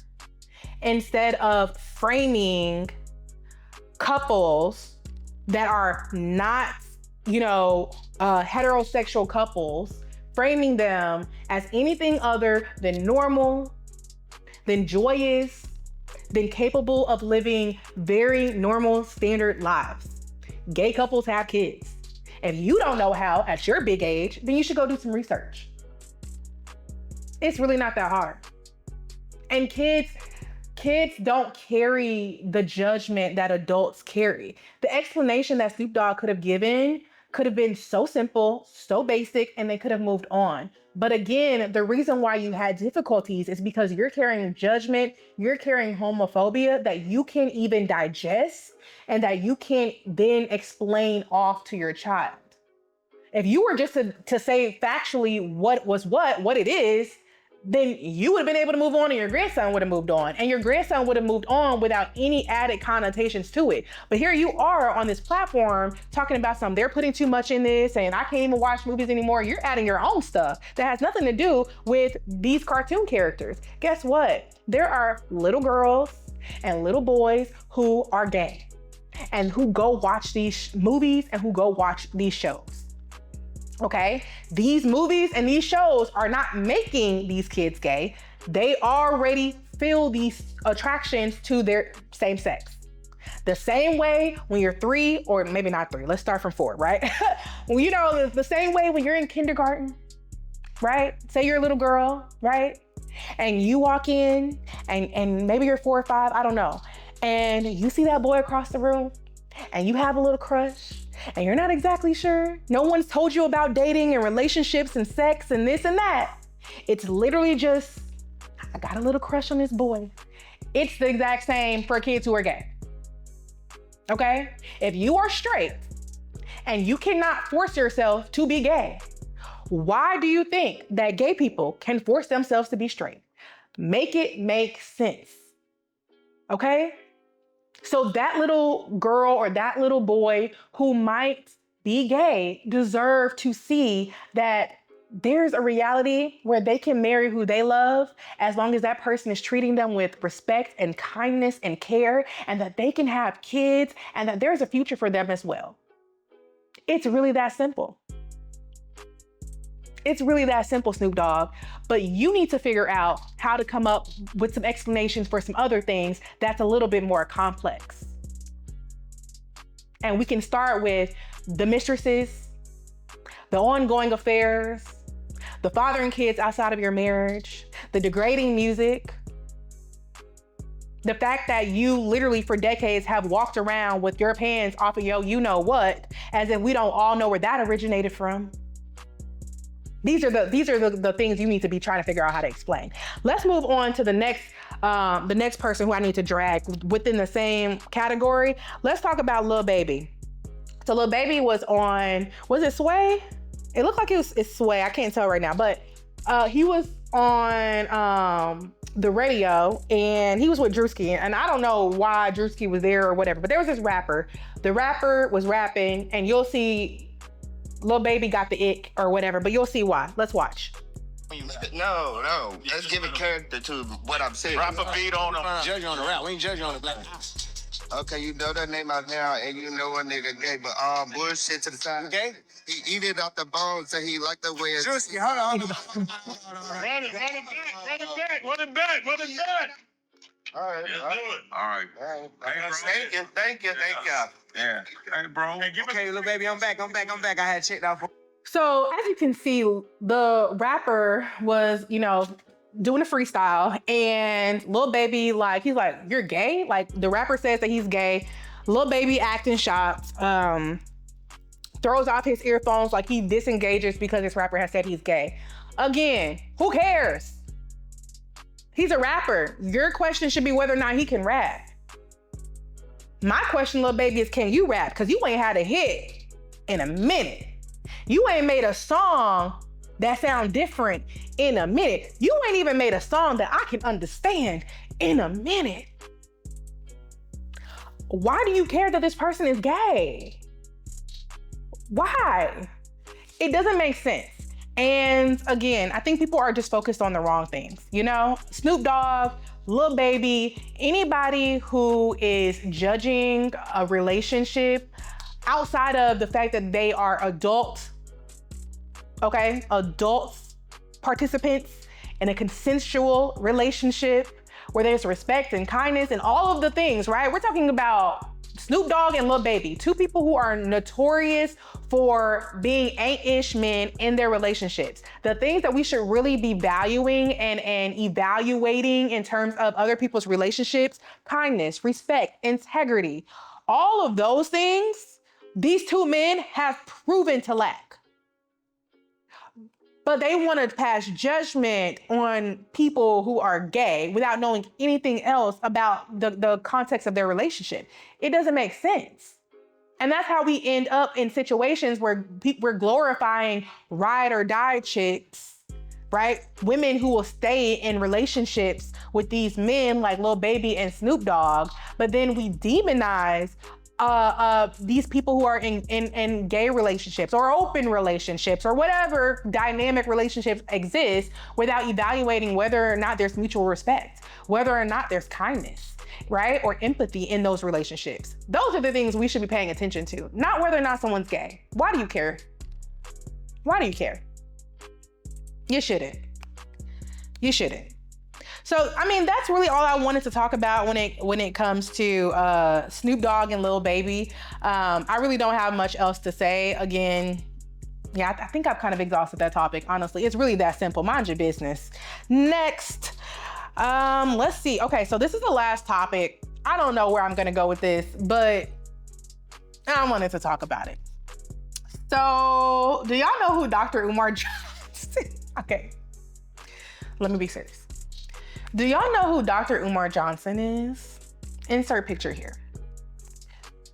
instead of framing couples that are not, heterosexual couples, framing them as anything other than normal, than joyous, than capable of living very normal, standard lives. Gay couples have kids. If you don't know how at your big age, then you should go do some research. It's really not that hard. And kids don't carry the judgment that adults carry. The explanation that Snoop Dogg could have given could have been so simple, so basic, and they could have moved on. But again, the reason why you had difficulties is because you're carrying judgment, you're carrying homophobia that you can't even digest and that you can't then explain off to your child. If you were just to say factually what it is, then you would have been able to move on and your grandson would have moved on. And your grandson would have moved on without any added connotations to it. But here you are on this platform talking about something, they're putting too much in this and I can't even watch movies anymore. You're adding your own stuff that has nothing to do with these cartoon characters. Guess what? There are little girls and little boys who are gay and who go watch these movies and who go watch these shows. Okay, these movies and these shows are not making these kids gay. They already feel these attractions to their same sex. The same way when you're 3, or maybe not 3, let's start from 4, right? The same way when you're in kindergarten, right? Say you're a little girl, right? And you walk in and maybe you're 4 or 5, I don't know. And you see that boy across the room and you have a little crush. And you're not exactly sure. No one's told you about dating and relationships and sex and this and that. It's literally just, I got a little crush on this boy. It's the exact same for kids who are gay. Okay? If you are straight and you cannot force yourself to be gay, why do you think that gay people can force themselves to be straight? Make it make sense. Okay? So that little girl or that little boy who might be gay deserve to see that there's a reality where they can marry who they love as long as that person is treating them with respect and kindness and care, and that they can have kids and that there's a future for them as well. It's really that simple. It's really that simple, Snoop Dogg. But you need to figure out how to come up with some explanations for some other things that's a little bit more complex. And we can start with the mistresses, the ongoing affairs, the fathering kids outside of your marriage, the degrading music, the fact that you literally for decades have walked around with your pants off of your you-know-what, as if we don't all know where that originated from. These are the things you need to be trying to figure out how to explain. Let's move on to the next person who I need to drag within the same category. Let's talk about Lil Baby. So Lil Baby was on, was it Sway? It looked like it's Sway. I can't tell right now, but he was on the radio and he was with Drewski. And I don't know why Drewski was there or whatever, but there was this rapper. The rapper was rapping and you'll see Lil Baby got the ick or whatever, but you'll see why. Let's watch. No. Let's give a character to what I'm saying. Drop a beat on him. Judging on the rap. We ain't judging on the black. Okay, you know that name out now, and you know a nigga gay, but bullshit to the side. Gay? He eat it off the bone, so he like the way it's... Juicy, hold on. Run it back. All right. Thank you. Yeah. Hey, bro. Okay, Lil Baby, I'm back. I had checked out for. So as you can see, the rapper was, doing a freestyle and Lil Baby, he's like, you're gay? Like the rapper says that he's gay. Lil Baby acting shocked, throws off his earphones like he disengages because this rapper has said he's gay. Again, who cares? He's a rapper. Your question should be whether or not he can rap. My question, Lil Baby, is can you rap? Because you ain't had a hit in a minute. You ain't made a song that sound different in a minute. You ain't even made a song that I can understand in a minute. Why do you care that this person is gay? Why? It doesn't make sense. And again, I think people are just focused on the wrong things. You know, Snoop Dogg, Lil Baby, anybody who is judging a relationship outside of the fact that they are adult participants in a consensual relationship where there's respect and kindness and all of the things, right? We're talking about Snoop Dogg and Lil Baby, two people who are notorious for being ain't-ish men in their relationships. The things that we should really be valuing and evaluating in terms of other people's relationships, kindness, respect, integrity, all of those things, these two men have proven to lack. But they want to pass judgment on people who are gay without knowing anything else about the context of their relationship. It doesn't make sense. And that's how we end up in situations where we're glorifying ride or die chicks, right? Women who will stay in relationships with these men like Lil Baby and Snoop Dogg, but then we demonize these people who are in gay relationships or open relationships or whatever dynamic relationships exist without evaluating whether or not there's mutual respect, whether or not there's kindness, right? Or empathy in those relationships. Those are the things we should be paying attention to, not whether or not someone's gay. Why do you care? Why do you care? You shouldn't. You shouldn't. So, I mean, that's really all I wanted to talk about when it comes to Snoop Dogg and Lil Baby. I really don't have much else to say. Again, yeah, I think I've kind of exhausted that topic, honestly. It's really that simple. Mind your business. Next, let's see. Okay, so this is the last topic. I don't know where I'm gonna go with this, but I wanted to talk about it. So, do y'all know who Dr. Umar Johnson? Okay, let me be serious. Do y'all know who Dr. Umar Johnson is? Insert picture here.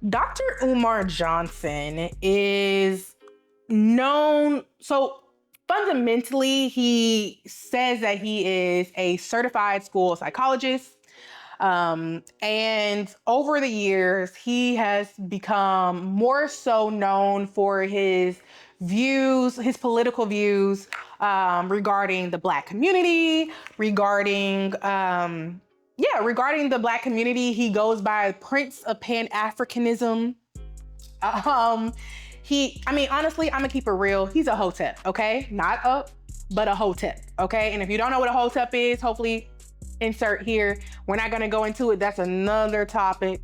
Dr. Umar Johnson is known, so fundamentally, he says that he is a certified school psychologist. And over the years, he has become more so known for his views, his political views, regarding the Black community, regarding the Black community. He goes by Prince of Pan-Africanism. Honestly, I'm gonna keep it real. He's a hotep, okay? Not up, but a hotep, okay? And if you don't know what a hotep is, hopefully insert here. We're not gonna go into it. That's another topic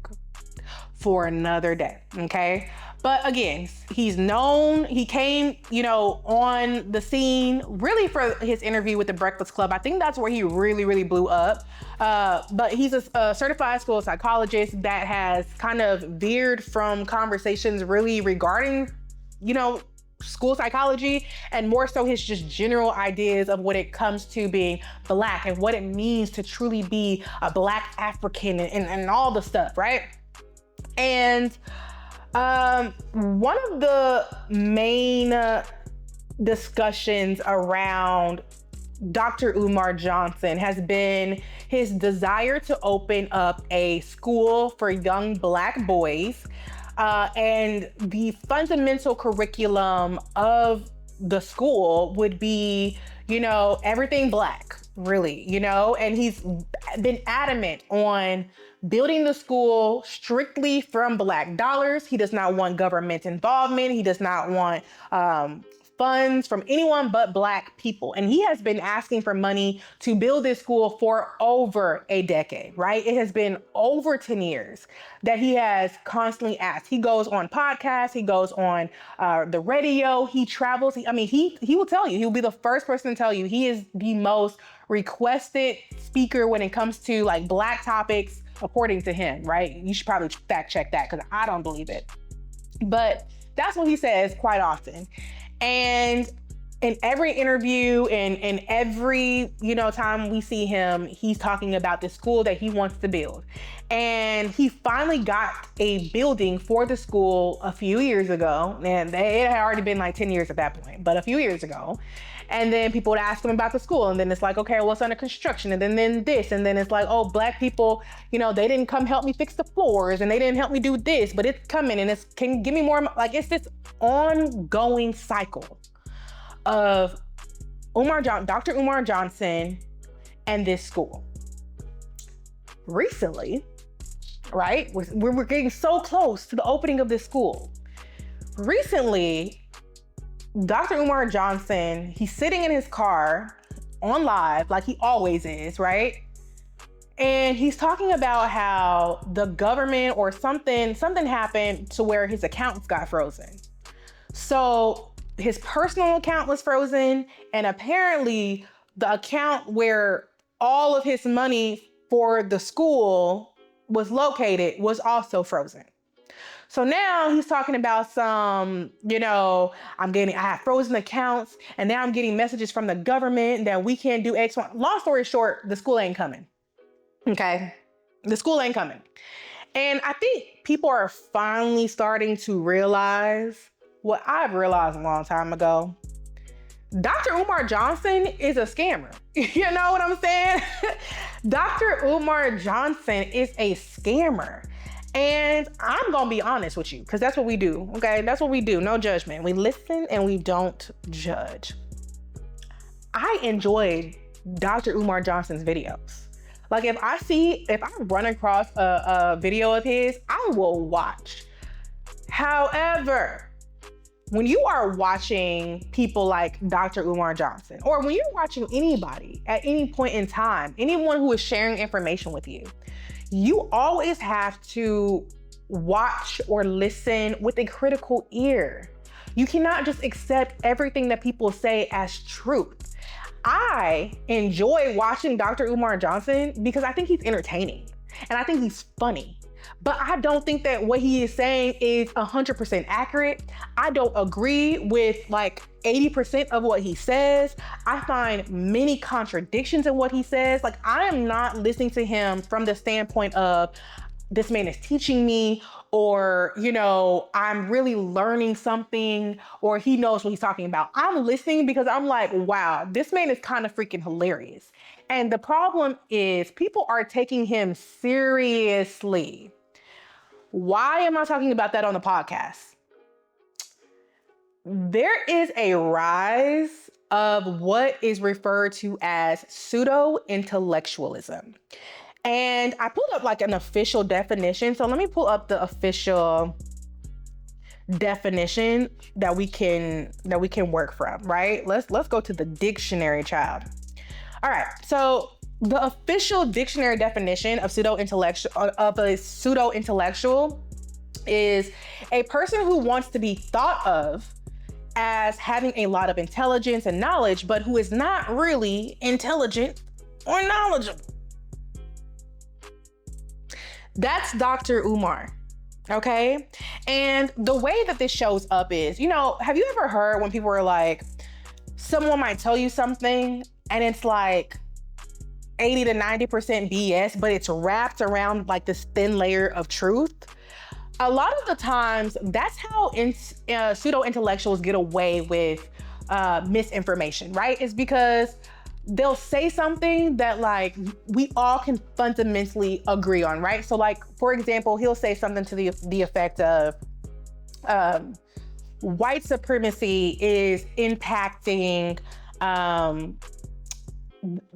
for another day, okay? But again, he's known, he came, on the scene really for his interview with the Breakfast Club. I think that's where he really, really blew up. But he's a certified school psychologist that has kind of veered from conversations really regarding, school psychology and more so his just general ideas of what it comes to being Black and what it means to truly be a Black African and all the stuff, right? And one of the main discussions around Dr. Umar Johnson has been his desire to open up a school for young Black boys. And the fundamental curriculum of the school would be, everything Black, really, and he's been adamant on building the school strictly from Black dollars. He does not want government involvement. He does not want funds from anyone but Black people. And he has been asking for money to build this school for over a decade, right? It has been over 10 years that he has constantly asked. He goes on podcasts, he goes on the radio, he travels. He will tell you, he'll be the first person to tell you he is the most requested speaker when it comes to like Black topics, according to him, right? You should probably fact check that because I don't believe it. But that's what he says quite often. And in every interview and every, time we see him, he's talking about the school that he wants to build. And he finally got a building for the school a few years ago. And it had already been like 10 years at that point, but a few years ago. And then people would ask him about the school. And then it's like, okay, well, it's under construction. And then this. And then it's like, oh, Black people, they didn't come help me fix the floors. And they didn't help me do this, but it's coming. And can give me more. Like, it's this ongoing cycle of Dr. Umar Johnson and this school. Recently, right? We're getting so close to the opening of this school. Recently, Dr. Umar Johnson, he's sitting in his car on live, like he always is, right? And he's talking about how the government or something happened to where his accounts got frozen. So his personal account was frozen, and apparently the account where all of his money for the school was located was also frozen. So now he's talking about some, I have frozen accounts, and now I'm getting messages from the government that we can't do X, Y. Long story short, the school ain't coming. Okay? The school ain't coming. And I think people are finally starting to realize what I've realized a long time ago. Dr. Umar Johnson is a scammer. You know what I'm saying? Dr. Umar Johnson is a scammer. And I'm gonna be honest with you, because that's what we do, okay? That's what we do, no judgment. We listen and we don't judge. I enjoyed Dr. Umar Johnson's videos. Like if I run across a video of his, I will watch. However, when you are watching people like Dr. Umar Johnson, or when you're watching anybody at any point in time, anyone who is sharing information with you, you always have to watch or listen with a critical ear. You cannot just accept everything that people say as truth. I enjoy watching Dr. Umar Johnson because I think he's entertaining and I think he's funny. But I don't think that what he is saying is 100% accurate. I don't agree with like 80% of what he says. I find many contradictions in what he says. Like I am not listening to him from the standpoint of this man is teaching me, or, I'm really learning something, or he knows what he's talking about. I'm listening because I'm like, wow, this man is kind of freaking hilarious. And the problem is people are taking him seriously. Why am I talking about that on the podcast? There is a rise of what is referred to as pseudo-intellectualism. And I pulled up like an official definition. So let me pull up the official definition that we can work from, right? Let's go to the dictionary, child. All right. So the official dictionary definition of a pseudo-intellectual is a person who wants to be thought of as having a lot of intelligence and knowledge, but who is not really intelligent or knowledgeable. That's Dr. Umar, okay? And the way that this shows up is, have you ever heard when people are like, someone might tell you something and it's like 80 to 90% BS, but it's wrapped around like this thin layer of truth? A lot of the times, that's how pseudo-intellectuals get away with misinformation, right? It's because they'll say something that like we all can fundamentally agree on, right? So like, for example, he'll say something to the effect of white supremacy is impacting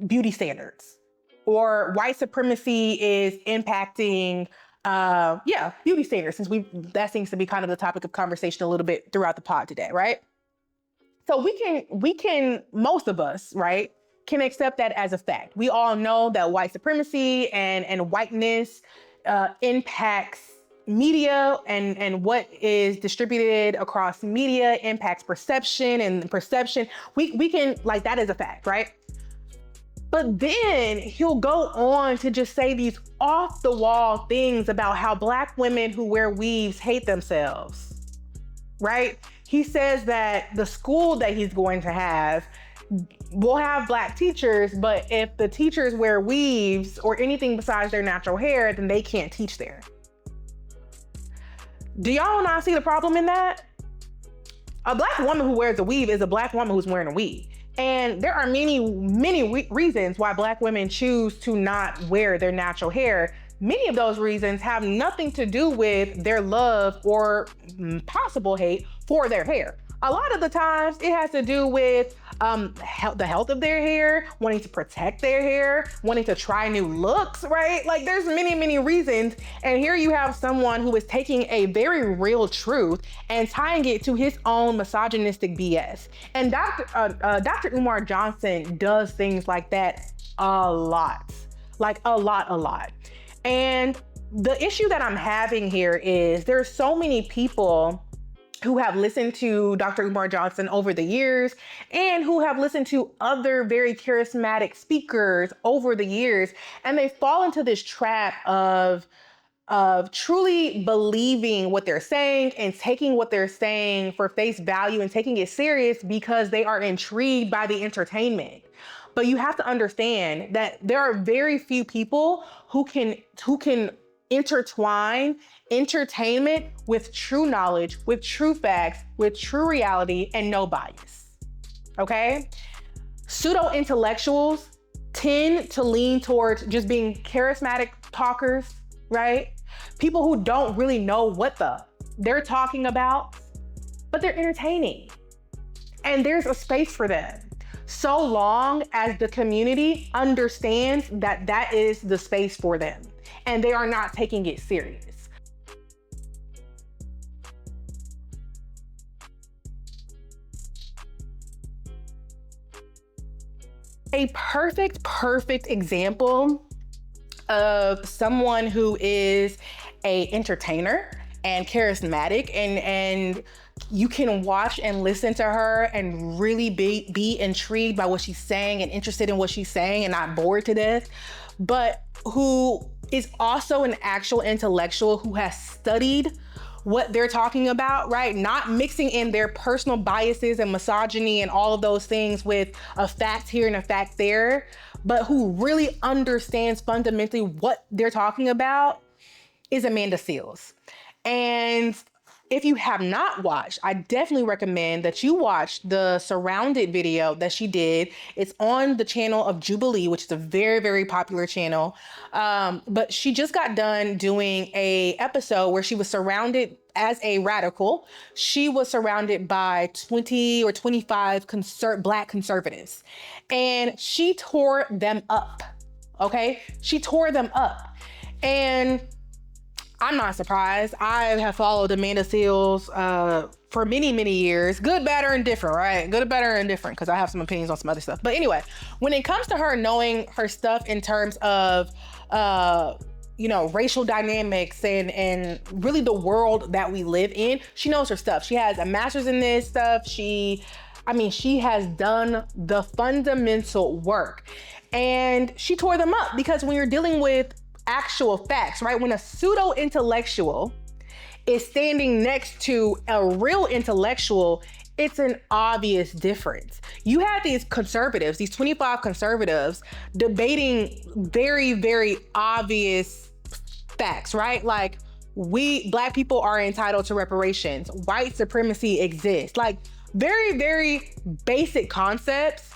beauty standards, or white supremacy is impacting beauty standards, since that seems to be kind of the topic of conversation a little bit throughout the pod today, right? So we can most of us, right, can accept that as a fact. We all know that white supremacy and whiteness impacts media, and what is distributed across media impacts perception, and perception. We can, like, that is a fact, right? But then he'll go on to just say these off the wall things about how Black women who wear weaves hate themselves, right? he says that the school that he's going to have will have Black teachers, but if the teachers wear weaves or anything besides their natural hair, then they can't teach there. Do y'all not see the problem in that? A Black woman who wears a weave is a Black woman who's wearing a weave. And there are many reasons why Black women choose to not wear their natural hair. Many of those reasons have nothing to do with their love or possible hate for their hair. A lot of the times it has to do with the health of their hair, wanting to protect their hair, wanting to try new looks, right? Like there's many reasons. And here you have someone who is taking a very real truth and tying it to his own misogynistic BS. And Dr. Umar Johnson does things like that a lot, like a lot. And the issue that I'm having here is there's so many people who have listened to Dr. Umar Johnson over the years and who have listened to other very charismatic speakers over the years. And they fall into this trap of truly believing what they're saying and taking what they're saying for face value and taking it serious because they are intrigued by the entertainment. But you have to understand that there are very few people who can intertwine entertainment with true knowledge, with true facts, with true reality, and no bias. Okay? Pseudo-intellectuals tend to lean towards just being charismatic talkers, right? People who don't really know what they're talking about, but they're entertaining. And there's a space for them. So long as the community understands that that is the space for them and they are not taking it serious. A perfect example of someone who is an entertainer and charismatic and you can watch and listen to her and really be intrigued by what she's saying and interested in what she's saying and not bored to death, but who is also an actual intellectual who has studied what they're talking about, right? Not mixing in their personal biases and misogyny and all of those things with a fact here and a fact there, but who really understands fundamentally what they're talking about is Amanda Seales. And if you have not watched, I definitely recommend that you watch the Surrounded video that she did. It's on the channel of Jubilee, which is a very popular channel. But she just got done doing a episode where she was surrounded as a radical. She was surrounded by 20 or 25 Black conservatives, and she tore them up. Okay, she tore them up, and I'm not surprised. I have followed Amanda Seales for many years. Good, bad, or indifferent, right? Good, bad, or indifferent, because I have some opinions on some other stuff. But anyway, when it comes to her knowing her stuff in terms of, racial dynamics and really the world that we live in, she knows her stuff. She has a master's in this stuff. She has done the fundamental work. And she tore them up because when you're dealing with actual facts, right? When a pseudo-intellectual is standing next to a real intellectual, it's an obvious difference. You had these conservatives, these 25 conservatives, debating very obvious facts, right? Like, we Black people are entitled to reparations. White supremacy exists. Like, very basic concepts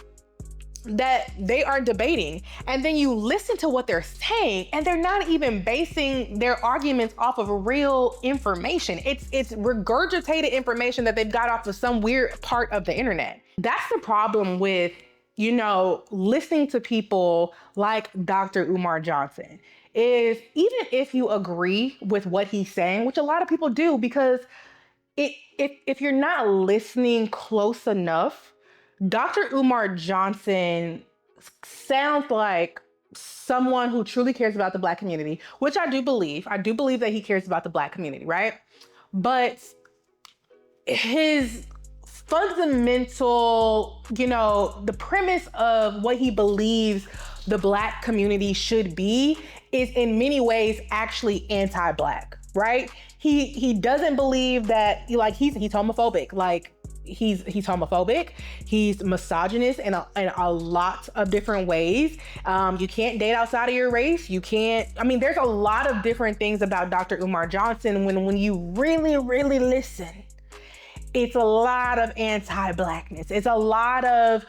that they are debating. And then you listen to what they're saying and they're not even basing their arguments off of real information. It's regurgitated information that they've got off of some weird part of the internet. That's the problem with, listening to people like Dr. Umar Johnson, is even if you agree with what he's saying, which a lot of people do, because if you're not listening close enough, Dr. Umar Johnson sounds like someone who truly cares about the Black community, which I do believe. I do believe that he cares about the Black community, right? But his fundamental, the premise of what he believes the Black community should be is in many ways actually anti-Black, right? He doesn't believe that like he's homophobic. Like he's homophobic. He's misogynist in a lot of different ways. You can't date outside of your race. You can't. I mean, there's a lot of different things about Dr. Umar Johnson when you really listen. It's a lot of anti-blackness. It's a lot of,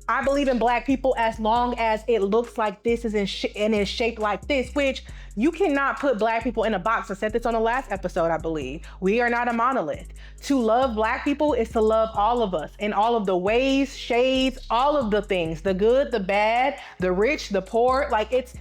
I believe in black people as long as it looks like this and is shaped like this, which you cannot put black people in a box. I said this on the last episode, I believe. We are not a monolith. To love black people is to love all of us in all of the ways, shades, all of the things, the good, the bad, the rich, the poor. Like it's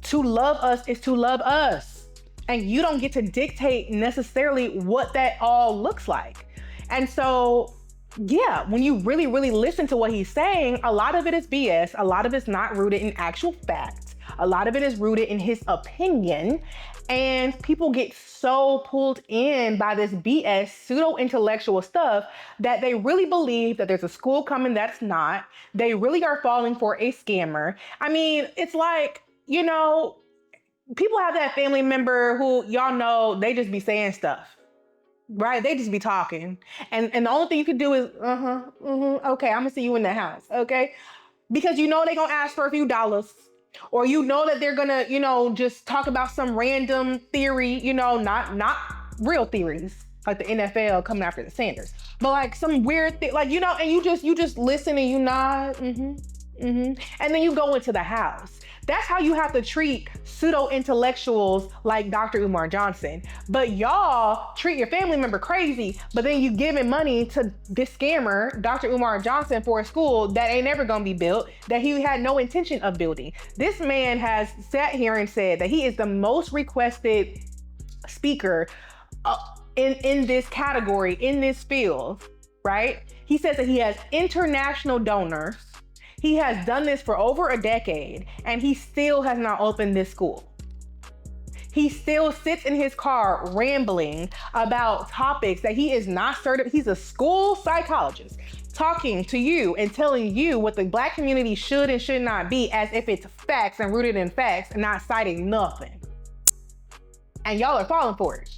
to love us is to love us. And you don't get to dictate necessarily what that all looks like. And so, yeah, when you really listen to what he's saying, a lot of it is BS. A lot of it's not rooted in actual facts. A lot of it is rooted in his opinion. And people get so pulled in by this BS pseudo-intellectual stuff that they really believe that there's a school coming that's not. They really are falling for a scammer. I mean, it's like, you know, people have that family member who y'all know, they just be saying stuff. Right? They just be talking. And the only thing you can do is, okay, I'm gonna see you in the house, okay? Because you know they're gonna ask for a few dollars. Or you know that they're gonna, you know, just talk about some random theory, you know, not real theories, like the NFL coming after the Sanders. But like some weird thing, like, you know, and you just listen and you nod, and then you go into the house. That's how you have to treat pseudo-intellectuals like Dr. Umar Johnson. But y'all treat your family member crazy, but then you giving money to this scammer, Dr. Umar Johnson, for a school that ain't never gonna be built, that he had no intention of building. This man has sat here and said that he is the most requested speaker in this category, in this field, right? He says that he has international donors. He has done this for over a decade, and he still has not opened this school. He still sits in his car rambling about topics that he is not certified. He's a school psychologist talking to you and telling you what the Black community should and should not be, as if it's facts and rooted in facts and not citing nothing. And y'all are falling for it.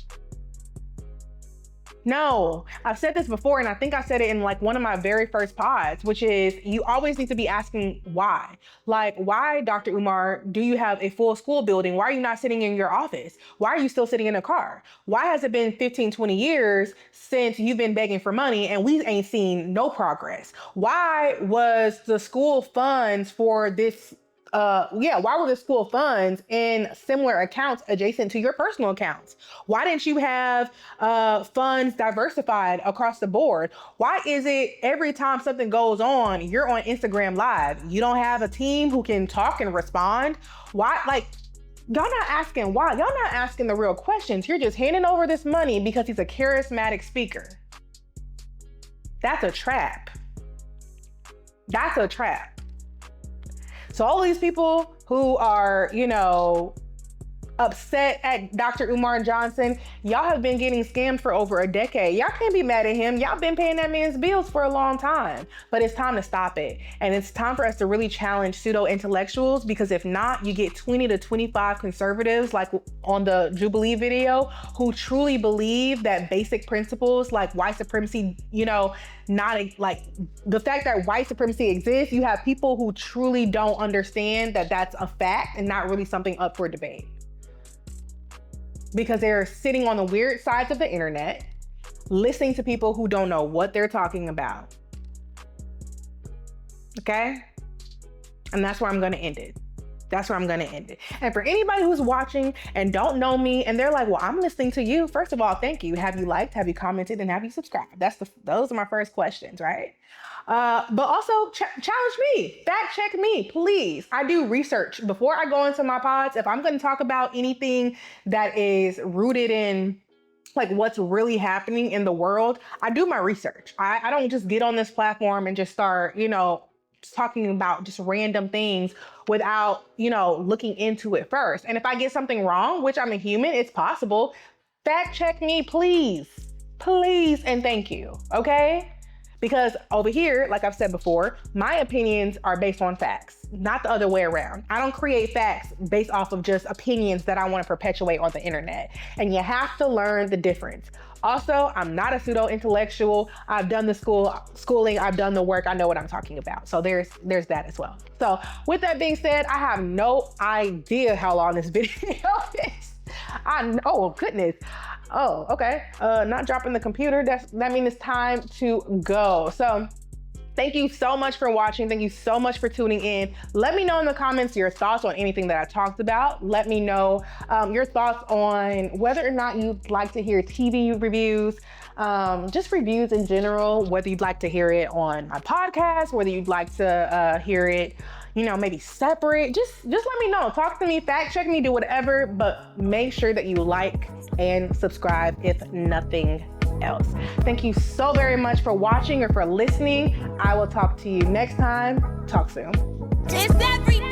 No, I've said this before, and I think I said it in like one of my very first pods, which is you always need to be asking why. Like, why, Dr. Umar, do you have a full school building? Why are you not sitting in your office? Why are you still sitting in a car? Why has it been 15, 20 years since you've been begging for money and we ain't seen no progress? Why was the school funds for this why were the school funds in similar accounts adjacent to your personal accounts? Why didn't you have funds diversified across the board? Why is it every time something goes on, you're on Instagram Live? You don't have a team who can talk and respond? Why? Like, y'all not asking why. Y'all not asking the real questions. You're just handing over this money because he's a charismatic speaker. That's a trap. That's a trap. So all these people who are, you know, upset at Dr. Umar Johnson, y'all have been getting scammed for over a decade. Y'all can't be mad at him. Y'all been paying that man's bills for a long time, but it's time to stop it. And it's time for us to really challenge pseudo-intellectuals, because if not, you get 20 to 25 conservatives, like on the Jubilee video, who truly believe that basic principles like white supremacy, you know, not like the fact that white supremacy exists, you have people who truly don't understand that that's a fact and not really something up for debate. Because they're sitting on the weird sides of the internet, listening to people who don't know what they're talking about. Okay? And that's where I'm gonna end it. That's where I'm gonna end it. And for anybody who's watching and don't know me and they're like, well, I'm listening to you. First of all, thank you. Have you liked, have you commented, and have you subscribed? Those are my first questions, right? But also challenge me, fact check me, please. I do research before I go into my pods. If I'm gonna talk about anything that is rooted in like what's really happening in the world, I do my research. I don't just get on this platform and just start, you know, talking about just random things without, you know, looking into it first. And if I get something wrong, which I'm a human, it's possible, fact check me, please, and thank you, okay? Because over here, like I've said before, my opinions are based on facts, not the other way around. I don't create facts based off of just opinions that I want to perpetuate on the internet. And you have to learn the difference. Also, I'm not a pseudo-intellectual. I've done the schooling, I've done the work, I know what I'm talking about. So there's that as well. So with that being said, I have no idea how long this video is. Oh goodness. Oh, okay. Not dropping the computer. That means it's time to go. So thank you so much for watching. Thank you so much for tuning in. Let me know in the comments your thoughts on anything that I talked about. Let me know your thoughts on whether or not you'd like to hear TV reviews, just reviews in general, whether you'd like to hear it on my podcast, whether you'd like to hear it, you know, maybe separate. Just let me know. Talk to me, fact check me, do whatever, but make sure that you like and subscribe if nothing else. Thank you so very much for watching or for listening. I will talk to you next time. Talk soon. It's everything.